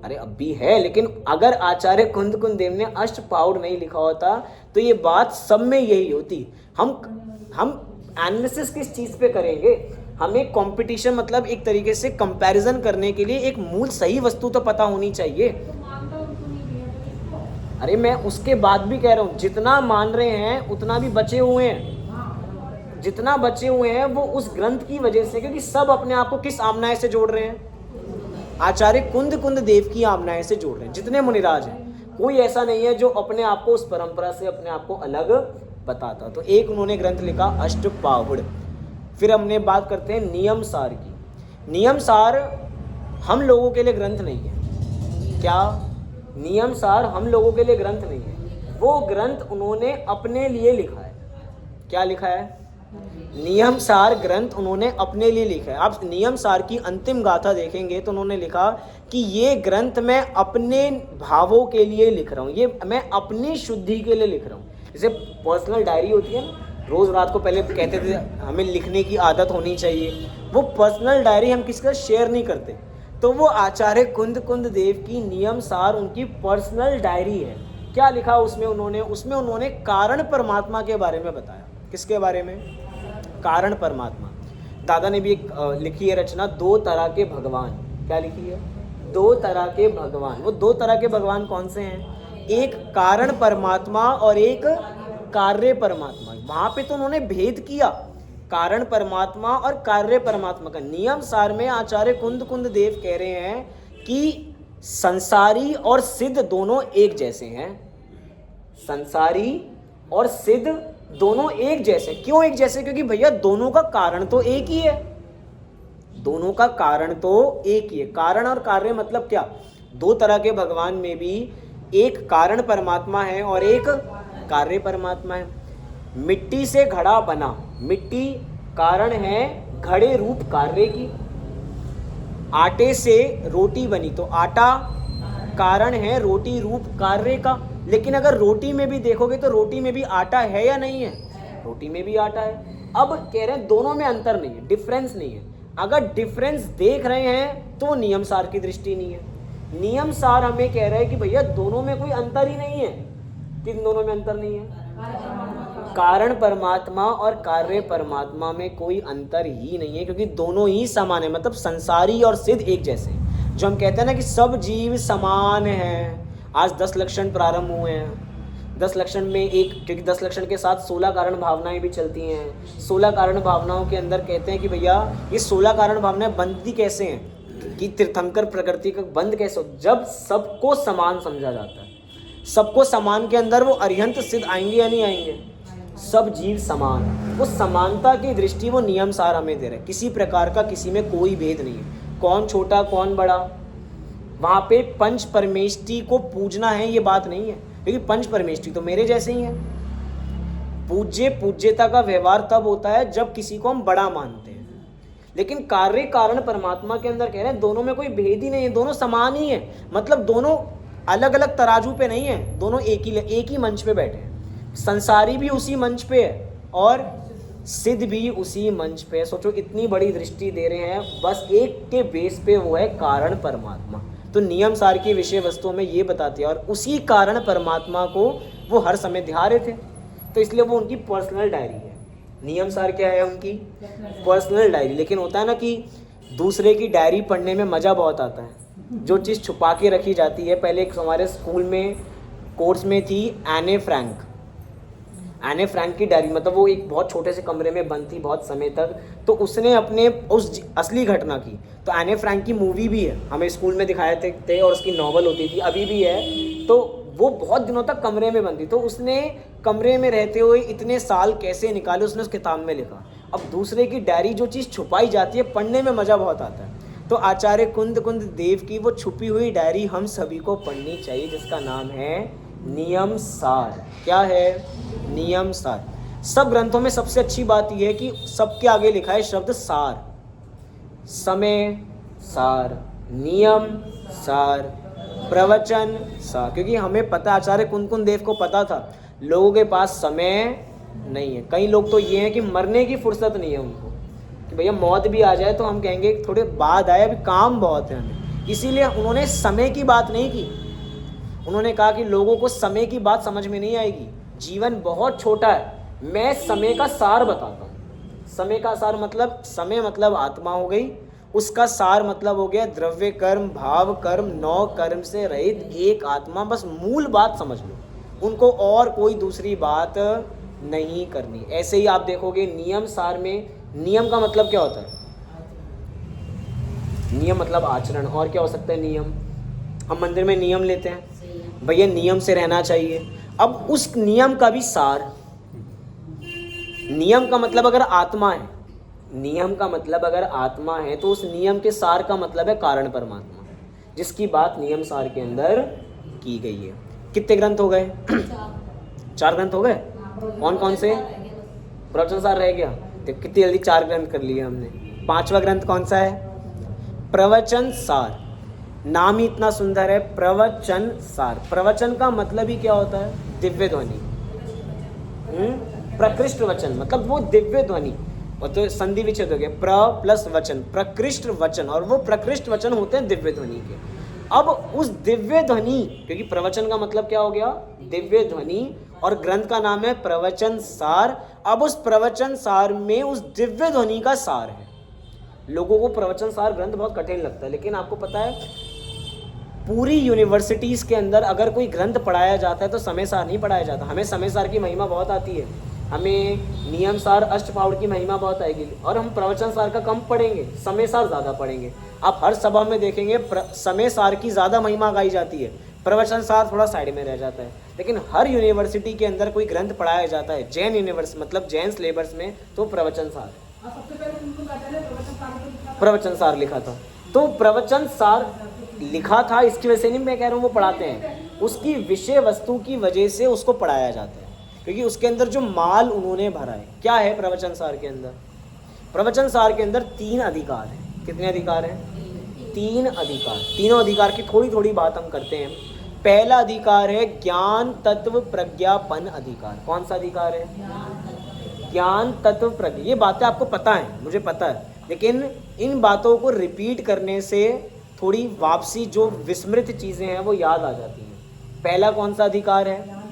अरे अब भी है, लेकिन अगर आचार्य कुंद देव ने अष्टपाउड नहीं लिखा होता तो ये बात सब में यही होती। हम एनालिसिस किस चीज़ पे करेंगे? हमें कंपटीशन मतलब एक तरीके से कंपैरिजन करने के लिए एक मूल सही वस्तु तो पता होनी चाहिए। अरे मैं उसके बाद भी कह रहा हूँ, जितना मान रहे हैं उतना भी बचे हुए हैं, जितना बचे हुए हैं वो उस ग्रंथ की वजह से, क्योंकि सब अपने आप को किस आमनाय से जोड़ रहे हैं? आचार्य कुंद देव की आमनाय से जोड़ रहे हैं। जितने मुनिराज हैं कोई ऐसा नहीं है जो अपने आप को उस परंपरा से अपने आप को अलग बताता। तो एक उन्होंने ग्रंथ लिखा अष्टपाउड। फिर हमने बात करते हैं नियम सार की। नियम सार हम लोगों के लिए ग्रंथ नहीं है। क्या नियम सार हम लोगों के लिए ग्रंथ नहीं है? वो ग्रंथ उन्होंने अपने लिए लिखा है। क्या लिखा है? नियम सार ग्रंथ उन्होंने अपने लिए लिखा है। आप नियम सार की अंतिम गाथा देखेंगे तो उन्होंने लिखा कि ये ग्रंथ मैं अपने भावों के लिए लिख रहा हूँ, ये मैं अपनी शुद्धि के लिए लिख रहा हूँ। जैसे पर्सनल डायरी होती है ना, रोज़ रात को पहले कहते थे हमें लिखने की आदत होनी चाहिए, वो पर्सनल डायरी हम किसी का शेयर नहीं करते। तो वो आचार्य कुंद देव की नियम सार उनकी पर्सनल डायरी है। क्या लिखा उसमें उन्होंने कारण परमात्मा के बारे में बताया। किसके बारे में? कारण परमात्मा। दादा ने भी एक लिखी है रचना, दो तरह के भगवान। क्या लिखी है? दो तरह के भगवान। वो दो तरह के भगवान कौन से हैं? एक कारण परमात्मा और एक कार्य परमात्मा। वहाँ पे तो उन्होंने भेद किया कारण परमात्मा और कार्य परमात्मा का। नियम सार में आचार्य कुंद देव कह रहे हैं कि संसारी और सिद्ध दोनों एक जैसे हैं। संसारी और सिद्ध दोनों एक जैसे। क्यों एक जैसे? क्योंकि भैया दोनों का कारण तो एक ही है, दोनों का कारण तो एक ही है। कारण और कार्य मतलब क्या? दो तरह के भगवान में भी एक कारण परमात्मा है और एक कार्य परमात्मा है। मिट्टी से घड़ा बना, मिट्टी कारण है घड़े रूप कार्य की। आटे से रोटी बनी तो आटा कारण है रोटी रूप कार्य का। लेकिन अगर रोटी में भी देखोगे तो रोटी में भी आटा है या नहीं है? रोटी में भी आटा है। अब कह रहे हैं दोनों में अंतर नहीं है, डिफरेंस नहीं है। अगर डिफरेंस देख रहे हैं तो नियम सार की दृष्टि नहीं है। नियम सार हमें कह रहा है कि भैया दोनों में कोई अंतर ही नहीं है। किन दोनों में अंतर नहीं है? कारण परमात्मा और कार्य परमात्मा में कोई अंतर ही नहीं है, क्योंकि दोनों ही समान है। मतलब संसारी और सिद्ध एक जैसे हैं। जो हम कहते हैं ना कि सब जीव समान हैं। आज 10 लक्षण प्रारंभ हुए हैं। 10 लक्षण में एक, क्योंकि 10 लक्षण के साथ 16 कारण भावनाएं भी चलती हैं। 16 कारण भावनाओं के अंदर कहते हैं कि भैया ये 16 कारण भावनाएं बनती कैसे हैं, कि तीर्थंकर प्रकृति का बंद कैसे हो, जब सबको समान समझा जाता है। सबको समान के अंदर वो अरिहंत सिद्ध आएंगे या नहीं आएंगे? सब जीव समान, वो समानता की दृष्टि वो नियम सार हमें दे रहे हैं। किसी प्रकार का किसी में कोई भेद नहीं है, कौन छोटा कौन बड़ा। वहाँ पे पंच परमेष्टि को पूजना है ये बात नहीं है, क्योंकि पंच परमेष्टि तो मेरे जैसे ही हैं। पूज्यता का व्यवहार तब होता है जब किसी को हम बड़ा मानते हैं। लेकिन कार्य कारण परमात्मा के अंदर कह रहे हैं दोनों में कोई भेद ही नहीं है, दोनों समान ही है। मतलब दोनों अलग अलग तराजू पे नहीं है, दोनों एक ही मंच पे बैठे हैं। संसारी भी उसी मंच पे है और सिद्ध भी उसी मंच पे है। सोचो इतनी बड़ी दृष्टि दे रहे हैं बस एक के बेस पे, वो है कारण परमात्मा। तो नियम सार की विषय वस्तुओं में ये बताती है, और उसी कारण परमात्मा को वो हर समय ध्यान रहे थे। तो इसलिए वो उनकी पर्सनल डायरी है। नियम सार क्या है? उनकी पर्सनल डायरी। लेकिन होता है ना कि दूसरे की डायरी पढ़ने में मज़ा बहुत आता है। जो चीज़ छुपा के रखी जाती है, पहले एक हमारे स्कूल में कोर्स में थी एने फ्रैंक की डायरी। मतलब वो एक बहुत छोटे से कमरे में बंद थी बहुत समय तक, तो उसने अपने उस असली घटना की। तो एने फ्रैंक की मूवी भी है, हमें स्कूल में दिखाए थे और उसकी नॉवल होती थी, अभी भी है। तो वो बहुत दिनों तक कमरे में बंद थी, तो उसने कमरे में रहते हुए इतने साल कैसे निकाले उसने उस किताब में लिखा। अब दूसरे की डायरी, जो चीज़ छुपाई जाती है, पढ़ने में मज़ा बहुत आता है। तो आचार्य कुंद देव की वो छुपी हुई डायरी हम सभी को पढ़नी चाहिए, जिसका नाम है नियम सार। क्या है? नियम सार। सब ग्रंथों में सबसे अच्छी बात यह है कि सबके आगे लिखा है शब्द सार। समय सार, नियम सार, प्रवचन सार। क्योंकि हमें पता, आचार्य कुंद देव को पता था लोगों के पास समय नहीं है। कई लोग तो ये हैं कि मरने की फुर्सत नहीं है उनको, कि भैया मौत भी आ जाए तो हम कहेंगे थोड़े बाद आए, अभी काम बहुत है हमें। इसीलिए उन्होंने समय की बात नहीं की। उन्होंने कहा कि लोगों को समय की बात समझ में नहीं आएगी, जीवन बहुत छोटा है, मैं समय का सार बताता हूँ। समय का सार मतलब, समय मतलब आत्मा हो गई, उसका सार मतलब हो गया द्रव्य कर्म, भाव कर्म, 9 कर्म से रहित एक आत्मा। बस मूल बात समझ लो, उनको और कोई दूसरी बात नहीं करनी। ऐसे ही आप देखोगे नियम सार में, नियम का मतलब क्या होता है? नियम मतलब आचरण। और क्या हो सकता है नियम? हम मंदिर में नियम लेते हैं, भैया नियम से रहना चाहिए। अब उस नियम का भी सार, नियम का मतलब अगर आत्मा है, नियम का मतलब अगर आत्मा है, तो उस नियम के सार का मतलब है कारण परमात्मा, जिसकी बात नियम सार के अंदर की गई है। कितने ग्रंथ हो गए? 4 ग्रंथ हो गए। कौन कौन से? प्रवचन सार रह गया। तो कितनी जल्दी 4 ग्रंथ कर लिए हमने। 5वां ग्रंथ कौन सा है? प्रवचन सार। नाम ही इतना सुंदर है, प्रवचन सार। प्रवचन का मतलब ही क्या होता है? दिव्य ध्वनि। प्रकृष्ट वचन मतलब वो दिव्य ध्वनि, और तो संधि विच्छेद हो गया, प्र प्लस वचन, प्रकृष्ट वचन, और वो प्रकृष्ट वचन होते हैं दिव्य ध्वनि के। अब उस दिव्य ध्वनि, क्योंकि प्रवचन का मतलब क्या हो गया? दिव्य ध्वनि, और ग्रंथ का नाम है प्रवचन सार। अब उस प्रवचन सार में उस दिव्य ध्वनि का सार है। लोगों को प्रवचन सार ग्रंथ बहुत कठिन लगता है, लेकिन आपको पता है पूरी यूनिवर्सिटीज़ के अंदर अगर कोई ग्रंथ पढ़ाया जाता है तो समय सार नहीं पढ़ाया जाता। हमें समय सार की महिमा बहुत आती है, हमें नियम सार अष्टपाउड़ की महिमा बहुत आएगी, और हम प्रवचन सार का कम पढ़ेंगे, समय सार ज़्यादा पढ़ेंगे। आप हर सभा में देखेंगे समय सार की ज़्यादा महिमा गाई जाती है, प्रवचन सार थोड़ा साइड में रह जाता है। लेकिन हर यूनिवर्सिटी के अंदर कोई ग्रंथ पढ़ाया जाता है, जैन यूनिवर्सिटी मतलब जैन सिलेबस में, तो प्रवचन सार, प्रवचन सार लिखा था। तो प्रवचन सार लिखा था इसकी वजह से नहीं मैं कह रहा हूँ वो पढ़ाते हैं, उसकी विषय वस्तु की वजह से उसको पढ़ाया जाता है, क्योंकि उसके अंदर जो माल उन्होंने भरा है। क्या है प्रवचन सार के अंदर? प्रवचन सार के अंदर 3 अधिकार हैं। कितने अधिकार हैं? 3 अधिकार। तीनों अधिकार की थोड़ी थोड़ी बात हम करते हैं। पहला अधिकार है ज्ञान तत्व प्रज्ञापन अधिकार। कौन सा अधिकार है? ज्ञान तत्व प्रज्ञा। ये बातें आपको पता है, मुझे पता है, लेकिन इन बातों को रिपीट करने से थोड़ी वापसी, जो विस्मृत चीज़ें हैं वो याद आ जाती हैं। पहला कौन सा अधिकार है?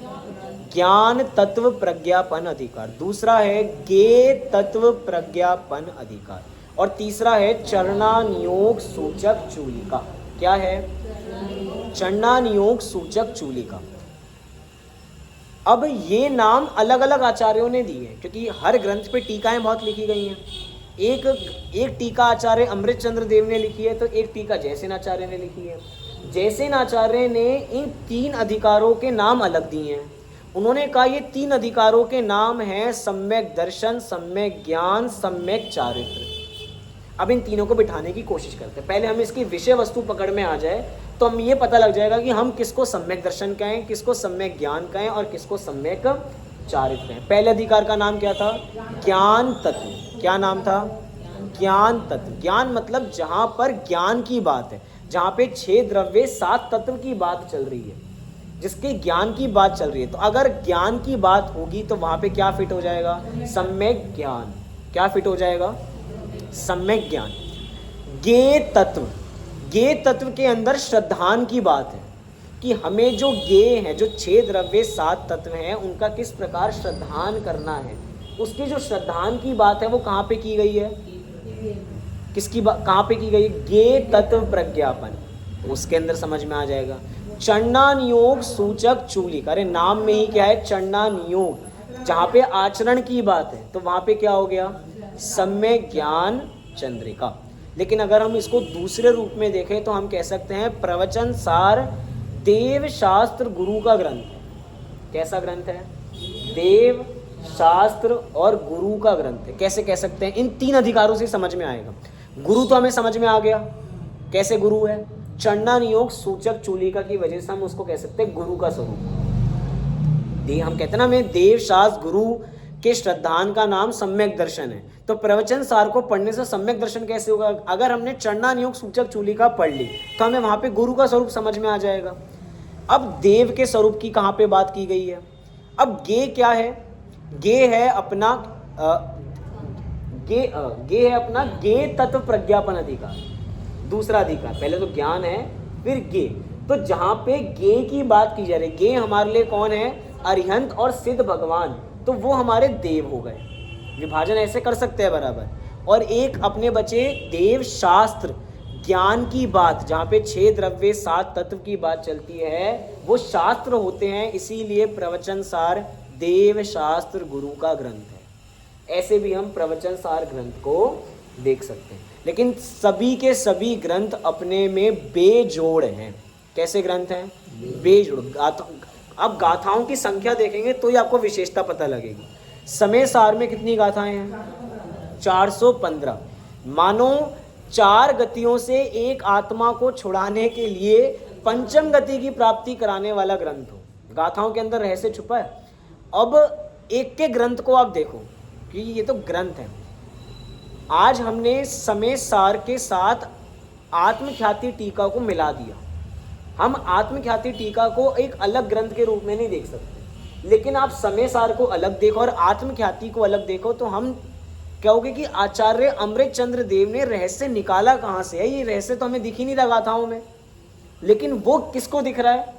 ज्ञान तत्व प्रज्ञापन अधिकार। दूसरा है ज्ञेय तत्व प्रज्ञापन अधिकार। और तीसरा है चरणानियोग सूचक चूलिका। क्या है? चरणानियोग सूचक चूलिका। अब ये नाम अलग अलग आचार्यों ने दिए हैं, क्योंकि हर ग्रंथ पे टीकाएं बहुत लिखी गई हैं। एक टीका आचार्य अमृत चंद्र देव ने लिखी है, तो एक टीका जयसेन आचार्य ने लिखी है। जयसेन आचार्य ने इन 3 अधिकारों के नाम अलग दिए हैं। उन्होंने कहा ये 3 अधिकारों के नाम हैं सम्यक दर्शन, सम्यक ज्ञान, सम्यक चारित्र। अब इन तीनों को बिठाने की कोशिश करते हैं। पहले हम इसकी विषय वस्तु पकड़ में आ जाए तो हम ये पता लग जाएगा कि हम किसको सम्यक दर्शन कहें, किसको सम्यक ज्ञान कहें और किसको सम्यक चारित्र कहें। पहले अधिकार का नाम क्या था? ज्ञान तत्व। क्या नाम था? ज्ञान तत्व। ज्ञान मतलब जहाँ पर ज्ञान की बात है, जहाँ पे 6 द्रव्य 7 तत्व की बात चल रही है, जिसके ज्ञान की बात चल रही है। तो अगर ज्ञान की बात होगी तो वहाँ पे क्या फिट हो जाएगा? सम्यक ज्ञान। क्या फिट हो जाएगा? सम्यक ज्ञान। ज्ञेय तत्व। ज्ञेय तत्व के अंदर श्रद्धान की बात है कि हमें जो ज्ञेय है, जो 6 द्रव्य 7 तत्व हैं, उनका किस प्रकार श्रद्धान करना है। उसकी जो श्रद्धान की बात है वो कहाँ पे की गई है? किसकी बात कहाँ पे की गई है? ज्ञेय तत्व प्रज्ञापन। उसके अंदर समझ में आ जाएगा। चरणानियोग सूचक चूलिका। अरे नाम में ही क्या है? चरणानियोग। जहाँ पे आचरण की बात है तो वहाँ पे क्या हो गया? सम्यक ज्ञान चंद्रिका। लेकिन अगर हम इसको दूसरे रूप में देखें तो हम कह सकते हैं प्रवचन सार देव शास्त्र गुरु का ग्रंथ है। कैसा ग्रंथ है? देव शास्त्र और गुरु का ग्रंथ है। कैसे कह सकते हैं? इन 3 अधिकारों से समझ में आएगा। गुरु तो हमें समझ में आ गया, कैसे गुरु है? चरणानियोग सूचक चूलिका की वजह से हम उसको कह सकते हैं गुरु का स्वरूप। हम कहते हैं ना, हमें देव शास्त्र गुरु के श्रद्धान का नाम सम्यक दर्शन है। तो प्रवचन सार को पढ़ने से सम्यक दर्शन कैसे होगा? अगर हमने चरणानियोग सूचक चूलिका पढ़ ली तो हमें वहां पे गुरु का स्वरूप समझ में आ जाएगा। अब देव के स्वरूप की कहाँ पे बात की गई है? अब ज्ञेय क्या है? ज्ञेय है अपना ज्ञेय तत्व प्रज्ञापन अधिकार। दूसरा अधिकार, पहले तो ज्ञान है फिर ज्ञेय। तो जहाँ पे ज्ञेय की बात की जा रही है, ज्ञेय हमारे लिए कौन है? अरिहंत और सिद्ध भगवान। तो वो हमारे देव हो गए। विभाजन ऐसे कर सकते हैं बराबर। और एक अपने बचे देव शास्त्र, ज्ञान की बात, जहाँ पे 6 द्रव्य 7 तत्व की बात चलती है, वो शास्त्र होते हैं। इसीलिए प्रवचन सार देव शास्त्र गुरु का ग्रंथ है। ऐसे भी हम प्रवचन सार ग्रंथ को देख सकते हैं। लेकिन सभी के सभी ग्रंथ अपने में बेजोड़ हैं। कैसे ग्रंथ हैं? बेजोड़। अब गाथाओं की संख्या देखेंगे तो ही आपको विशेषता पता लगेगी। समय सार में कितनी गाथाएं हैं? 415। मानो 4 गतियों से एक आत्मा को छुड़ाने के लिए पंचम गति की प्राप्ति कराने वाला ग्रंथ हो। गाथाओं के अंदर रहस्य छुपा है। अब एक के ग्रंथ को आप देखो कि ये तो ग्रंथ है। आज हमने समय सार के साथ आत्मख्याति टीका को मिला दिया। हम आत्मख्याति टीका को एक अलग ग्रंथ के रूप में नहीं देख सकते, लेकिन आप समय सार को अलग देखो और आत्मख्याति को अलग देखो तो हम कहोगे कि आचार्य अमृत चंद्र देव ने रहस्य निकाला कहाँ से है? ये रहस्य तो हमें दिख ही नहीं रहा गाथाओं में, लेकिन वो किसको दिख रहा है?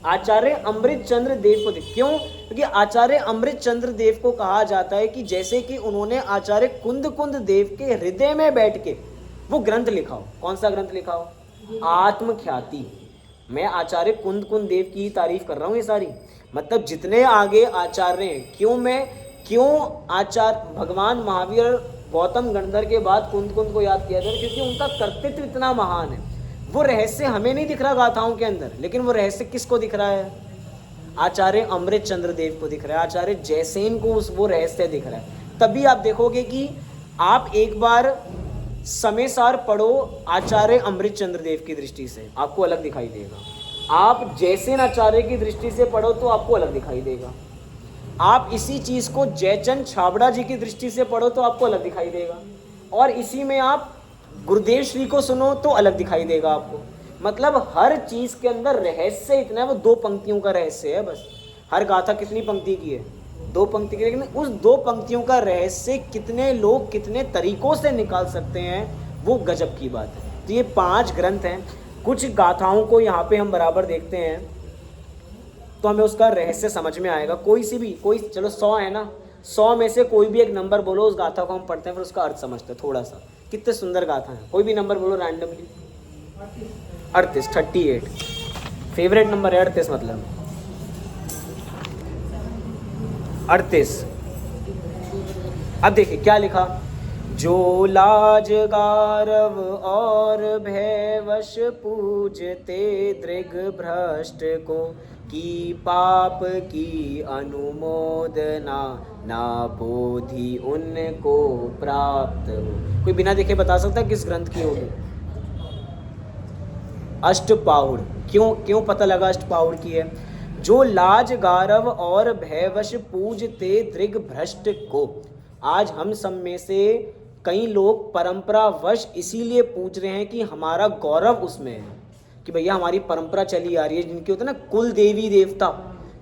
आचार्य अमृत चंद्र देव को दिख। क्यों? क्योंकि आचार्य अमृत चंद्र देव को कहा जाता है कि जैसे कि उन्होंने आचार्य कुंद कुंद देव के हृदय में बैठ के वो ग्रंथ लिखा हो। कौन सा ग्रंथ लिखा हो? आत्मख्याति। मैं आचार्य कुंद कुंद देव की तारीफ कर रहा हूँ। ये सारी मतलब जितने आगे आचार्य हैं, क्यों आचार्य भगवान महावीर गौतम गणधर के बाद कुंद कुंद को याद किया जाए? क्योंकि उनका कर्तृत्व इतना महान है। वो रहस्य हमें नहीं दिख रहा गाथाओं के अंदर, लेकिन वो रहस्य किसको दिख रहा है? आचार्य अमृत चंद्र देव को दिख रहा है। आचार्य जयसेन को वो रहस्य दिख रहा है। तभी आप देखोगे कि आप एक बार समय सार पढ़ो आचार्य अमृत चंद्र देव की दृष्टि से, आपको अलग दिखाई देगा। आप जयसेन आचार्य की दृष्टि से पढ़ो तो आपको अलग दिखाई देगा। आप इसी चीज को जयचंद छाबड़ा जी की दृष्टि से पढ़ो तो आपको अलग दिखाई देगा। और इसी में आप गुरुदेव श्री को सुनो तो अलग दिखाई देगा आपको। मतलब हर चीज के अंदर रहस्य इतना है। वो 2 पंक्तियों का रहस्य है बस। हर गाथा कितनी पंक्ति की है? 2 पंक्ति की। लेकिन उस 2 पंक्तियों का रहस्य कितने लोग कितने तरीकों से निकाल सकते हैं, वो गजब की बात है। तो ये 5 ग्रंथ हैं। कुछ गाथाओं को यहाँ पे हम बराबर देखते हैं तो हमें उसका रहस्य समझ में आएगा। कोई सी भी, कोई, चलो 100 है ना, 100 में से कोई भी एक नंबर बोलो, उस गाथा को हम पढ़ते हैं, फिर उसका अर्थ समझते हैं थोड़ा सा। कितने सुंदर गाथा है, कोई भी नंबर बोलो रैंडमली। 38, 38 फेवरेट नंबर है 38, मतलब 38। अब देखिए क्या लिखा, जो लाज गारव और भयवश पूजते दृग भ्रष्ट को, की पाप की अनुमोदना ना बोधि उनको प्राप्त हो। कोई बिना देखे बता सकता है किस ग्रंथ की होगी? अष्टपाहुड़। क्यों पता लगा अष्टपाहुड़ की है? जो लाज गारव और भयवश पूजते दृग भ्रष्ट को। आज हम सब में से कई लोग परंपरावश इसीलिए पूज रहे हैं कि हमारा गौरव उसमें है, कि भैया हमारी परंपरा चली आ रही है, जिनकी होता है ना कुल देवी देवता,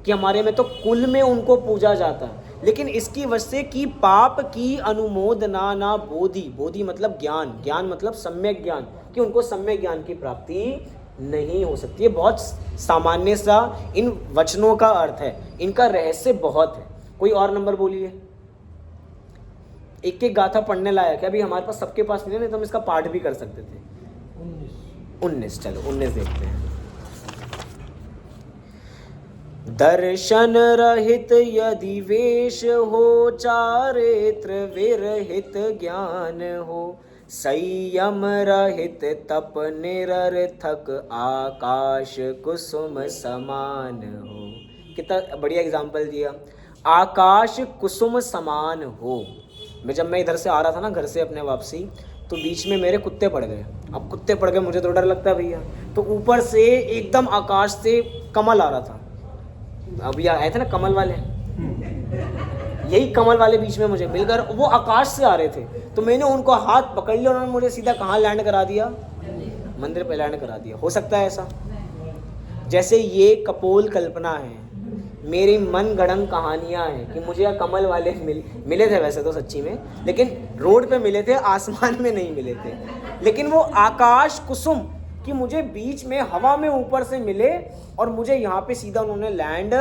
कि हमारे में तो कुल में उनको पूजा जाता है। लेकिन इसकी वजह से कि पाप की अनुमोदना ना बोधि, बोधि मतलब ज्ञान, ज्ञान मतलब सम्यक ज्ञान, कि उनको सम्यक ज्ञान की प्राप्ति नहीं हो सकती है। बहुत सामान्य सा इन वचनों का अर्थ है, इनका रहस्य बहुत है। कोई और नंबर बोलिए। एक एक गाथा पढ़ने लायक है, अभी हमारे पास सबके पास नहीं है, तो हम इसका पाठ भी कर सकते थे। 19, चलो 19 देखते हैं। दर्शन रहित यदि वेश हो, चारित्र विरहित ज्ञान हो, संयम रहित तप निरर्थक आकाश कुसुम समान हो। कितना बढ़िया एग्जाम्पल दिया, आकाश कुसुम समान हो। जब मैं इधर से आ रहा था ना घर से अपने वापसी, तो बीच में मेरे कुत्ते पड़ गए। अब कुत्ते पड़ गए, मुझे तो डर लगता है भैया, तो ऊपर से एकदम आकाश से कमल आ रहा था। अभी आए थे ना कमल वाले, यही कमल वाले बीच में मुझे मिलकर, वो आकाश से आ रहे थे, तो मैंने उनको हाथ पकड़ लिया, उन्होंने मुझे सीधा कहाँ लैंड करा दिया? मंदिर पे लैंड करा दिया। हो सकता है ऐसा? जैसे ये कपोल कल्पना है, मेरी मन गढ़ंत कहानियाँ हैं कि मुझे कमल वाले मिले थे वैसे तो सच्ची में, लेकिन रोड पे मिले थे, आसमान में नहीं मिले थे। लेकिन वो आकाश कुसुम कि मुझे बीच में हवा में ऊपर से मिले और मुझे यहाँ पे सीधा उन्होंने लैंड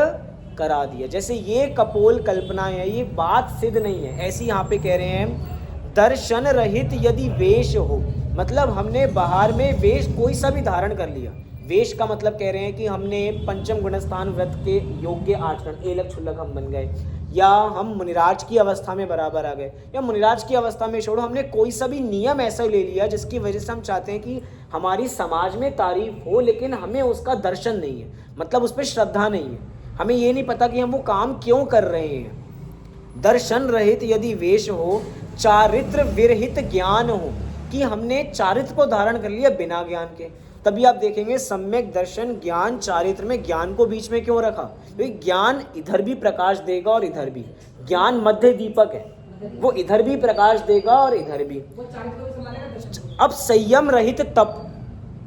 करा दिया। जैसे ये कपोल कल्पना है, ये बात सिद्ध नहीं है। ऐसी यहाँ पे कह रहे हैं, दर्शन रहित यदि वेश हो, मतलब हमने बाहर में वेश कोई सा भी धारण कर लिया। वेश का मतलब कह रहे हैं कि हमने पंचम गुणस्थान व्रत के योग्य आचरण, एलक छुल्लक हम बन गए, या हम मुनिराज की अवस्था में बराबर आ गए, या मुनिराज की अवस्था में छोड़ो, हमने कोई सा भी नियम ऐसा ले लिया जिसकी वजह से हम चाहते हैं कि हमारी समाज में तारीफ हो, लेकिन हमें उसका दर्शन नहीं है, मतलब उस पर श्रद्धा नहीं है। हमें ये नहीं पता कि हम वो काम क्यों कर रहे हैं। दर्शन रहित यदि वेश हो, चारित्र विरहित ज्ञान हो, कि हमने चारित्र को धारण कर लिया बिना ज्ञान के। तभी आप देखेंगे सम्यक दर्शन ज्ञान चारित्र में ज्ञान को बीच में क्यों रखा? क्योंकि ज्ञान इधर भी प्रकाश देगा और इधर भी। ज्ञान मध्य दीपक है, वो इधर भी प्रकाश देगा और इधर भी। अब संयम रहित तप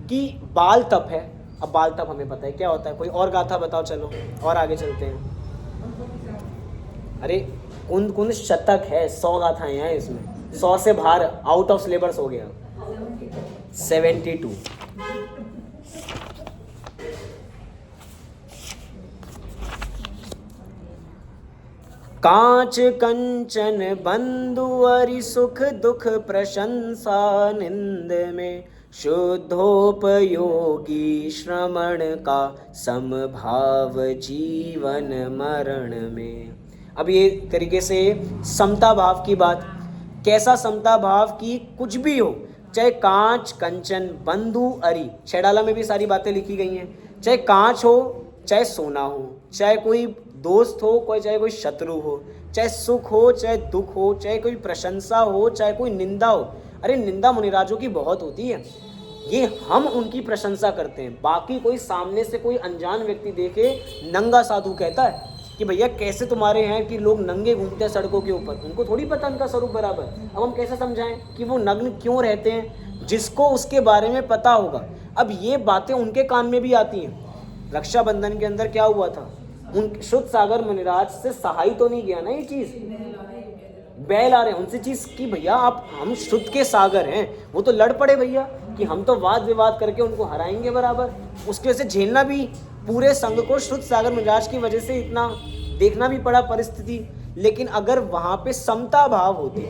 की बाल तप है। अब बाल तप हमें पता है क्या होता है। कोई और गाथा बताओ, चलो और आगे चलते हैं। अरे कुंद कुंद शतक है, 100 गाथाएं हैं इसमें, 100 से बाहर आउट ऑफ सिलेबस हो गया। 72। कांच कंचन बंधु अरि सुख दुख प्रशंसा निंद में, शुद्धोपयोगी श्रमण का समभाव जीवन मरण में। अब ये तरीके से समता भाव की बात, कैसा समता भाव की कुछ भी हो, चाहे कांच कंचन बंधु अरि, छेड़ाला में भी सारी बातें लिखी गई हैं। चाहे कांच हो, चाहे सोना हो, चाहे कोई दोस्त हो, चाहे कोई शत्रु हो, चाहे सुख हो, चाहे दुख हो, चाहे कोई प्रशंसा हो, चाहे कोई निंदा हो। अरे निंदा मुनिराजों की बहुत होती है, ये हम उनकी प्रशंसा करते हैं। बाकी कोई सामने से कोई अनजान व्यक्ति देखे, नंगा साधु कहता है कि भैया कैसे तुम्हारे हैं कि लोग नंगे घूमते हैं सड़कों के ऊपर, उनको थोड़ी पता उनका स्वरूप बराबर। अब हम कैसे समझाएं कि वो नग्न क्यों रहते हैं? जिसको उसके बारे में पता होगा। अब ये बातें उनके कान में भी आती हैं। रक्षाबंधन के अंदर क्या हुआ था, उन शुद्ध सागर मुनिराज से सहाय तो नहीं गया ना ये चीज़, बैल आ रहे हैं उनसे चीज़ की भैया आप, हम शुद्ध के सागर हैं, वो तो लड़ पड़े भैया कि हम तो वाद विवाद करके उनको हराएंगे बराबर। उसके वजह से झेलना भी पूरे संघ को शुद्ध सागर मिजाज की वजह से इतना देखना भी पड़ा परिस्थिति। लेकिन अगर वहाँ पे समता भाव होती,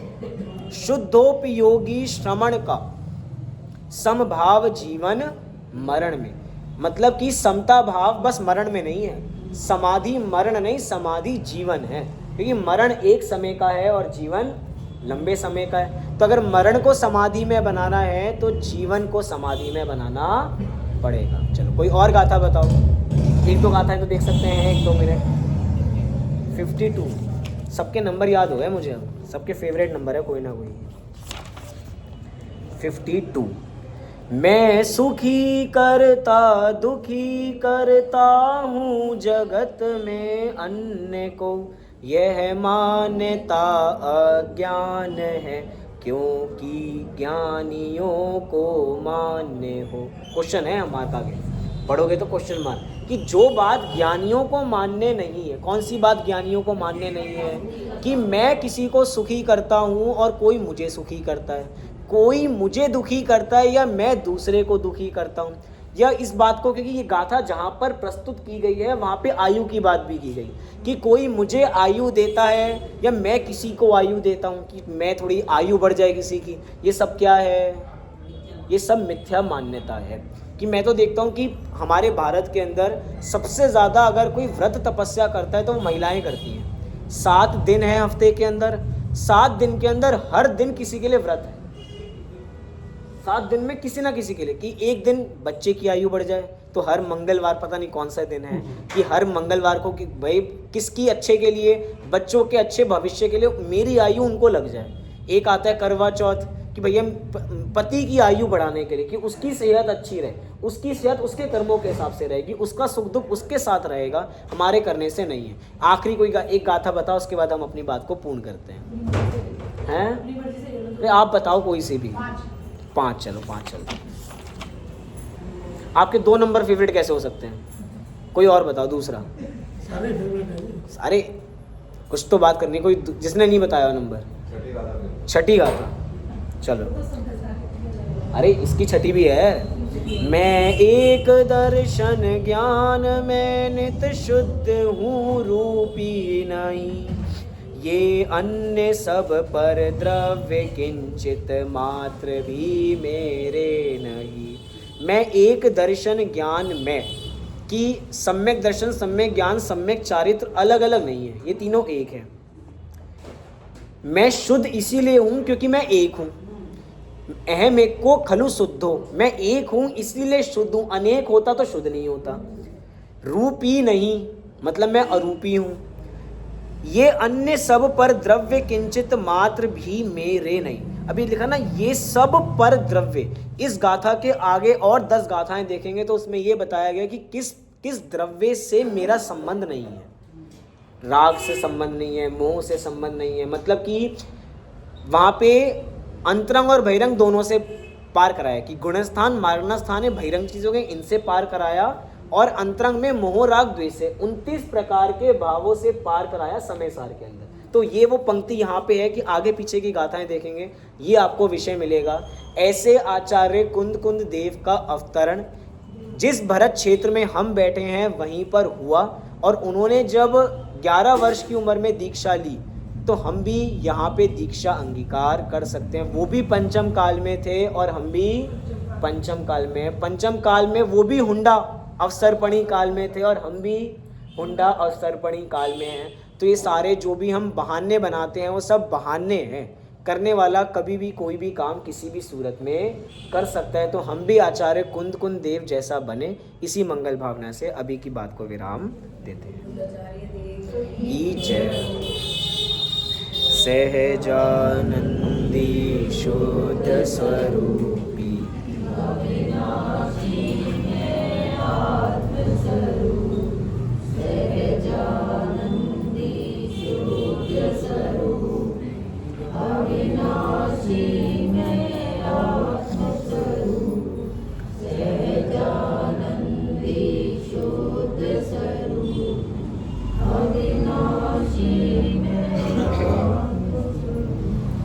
शुद्धोपयोगी श्रमण का समभाव जीवन मरण में, मतलब कि समता भाव बस मरण में नहीं है, समाधि मरण नहीं, समाधि जीवन है, क्योंकि मरण एक समय का है और जीवन लंबे समय का है। तो अगर मरण को समाधि में बनाना है तो जीवन को समाधि में बनाना पड़ेगा। चलो कोई और गाथा बताओ, एक दो गाथा तो देख सकते हैं, 1-2 मिनट। 52 सबके नंबर याद हो गए मुझे, अब सबके फेवरेट नंबर है कोई ना कोई। 52 मैं सुखी करता दुखी करता हूँ जगत में अन्य को, यह मान्यता अज्ञान है क्योंकि ज्ञानियों को मान्य हो। क्वेश्चन है हमारे आगे, पढ़ोगे तो क्वेश्चन मार्क, कि जो बात ज्ञानियों को मानने नहीं है, कौन सी बात ज्ञानियों को मानने नहीं है? कि मैं किसी को सुखी करता हूँ और कोई मुझे सुखी करता है, कोई मुझे दुखी करता है या मैं दूसरे को दुखी करता हूँ, या इस बात को, क्योंकि ये गाथा जहाँ पर प्रस्तुत की गई है वहाँ पे आयु की बात भी की गई, कि कोई मुझे आयु देता है या मैं किसी को आयु देता हूँ, कि मैं थोड़ी आयु बढ़ जाए किसी की। ये सब क्या है? ये सब मिथ्या मान्यता है। कि मैं तो देखता हूँ कि हमारे भारत के अंदर सबसे ज़्यादा अगर कोई व्रत तपस्या करता है तो वो महिलाएं करती हैं। 7 दिन है हफ्ते के अंदर, 7 दिन के अंदर हर दिन किसी के लिए व्रत है। 7 दिन में किसी ना किसी के लिए, कि एक दिन बच्चे की आयु बढ़ जाए, तो हर मंगलवार, पता नहीं कौन सा दिन है, कि हर मंगलवार को कि भाई किसकी अच्छे के लिए, बच्चों के अच्छे भविष्य के लिए मेरी आयु उनको लग जाए। एक आता है करवा चौथ, कि भैया पति की आयु बढ़ाने के लिए, कि उसकी सेहत अच्छी रहे, उसकी सेहत उसके कर्मों के हिसाब से रहेगी, उसका सुख दुख उसके साथ रहेगा, हमारे करने से नहीं है। आखिरी कोई एक गाथा बताओ, उसके बाद हम अपनी बात को पूर्ण करते हैं। आप बताओ कोई सी भी। 5 चलो। आपके 2 नंबर फेवरेट कैसे हो सकते हैं? कोई और बताओ दूसरा। सारे कुछ तो बात करनी, कोई जिसने नहीं बताया नंबर। छठी गाथा चलो। अरे इसकी छठी भी है। मैं एक दर्शन ज्ञान में नित शुद्ध हूँ रूपी नहीं, ये अन्य सब पर द्रव्य किंचित मात्र भी मेरे नहीं। मैं एक दर्शन ज्ञान में, कि सम्यक दर्शन, सम्यक ज्ञान, सम्यक चारित्र अलग अलग नहीं है, ये तीनों एक है। मैं शुद्ध इसीलिए हूँ क्योंकि मैं एक हूँ। अहम एक को खलु शुद्धो, मैं एक हूँ इसलिए शुद्ध हूँ, अनेक होता तो शुद्ध नहीं होता। रूपी नहीं मतलब मैं अरूपी हूँ। ये अन्य सब पर द्रव्य किंचित मात्र भी मेरे नहीं। अभी लिखा ना, ये सब पर द्रव्य। इस गाथा के आगे और 10 गाथाएं देखेंगे तो उसमें ये बताया गया कि किस किस द्रव्य से मेरा संबंध नहीं है। राग से संबंध नहीं है, मोह से संबंध नहीं है, मतलब कि वहाँ पे अंतरंग और बहिरंग दोनों से पार कराया, कि गुणस्थान मार्गस्थान है, बहिरंग चीज़ों के इनसे पार कराया, और अंतरंग में मोह राग द्वेष से 29 प्रकार के भावों से पार कराया समय सार के अंदर। तो ये वो पंक्ति यहाँ पे है कि आगे पीछे की गाथाएं देखेंगे ये आपको विषय मिलेगा। ऐसे आचार्य कुंद कुंद देव का अवतरण जिस भरत क्षेत्र में हम बैठे हैं वहीं पर हुआ, और उन्होंने जब 11 वर्ष की उम्र में दीक्षा ली तो हम भी यहाँ पे दीक्षा अंगीकार कर सकते हैं। वो भी पंचम काल में थे और हम भी पंचम काल में। पंचम काल में वो भी हुंडा अवसर्पणी काल में थे और हम भी हुंडा अवसर्पणी काल में हैं। तो ये सारे जो भी हम बहाने बनाते हैं वो सब बहाने हैं। करने वाला कभी भी कोई भी काम किसी भी सूरत में कर सकता है। तो हम भी आचार्य कुंद कुंद देव जैसा बने, इसी मंगल भावना से अभी की बात को विराम देते हैं। सहजानंदी शुद्ध स्वरूपी अविनाशी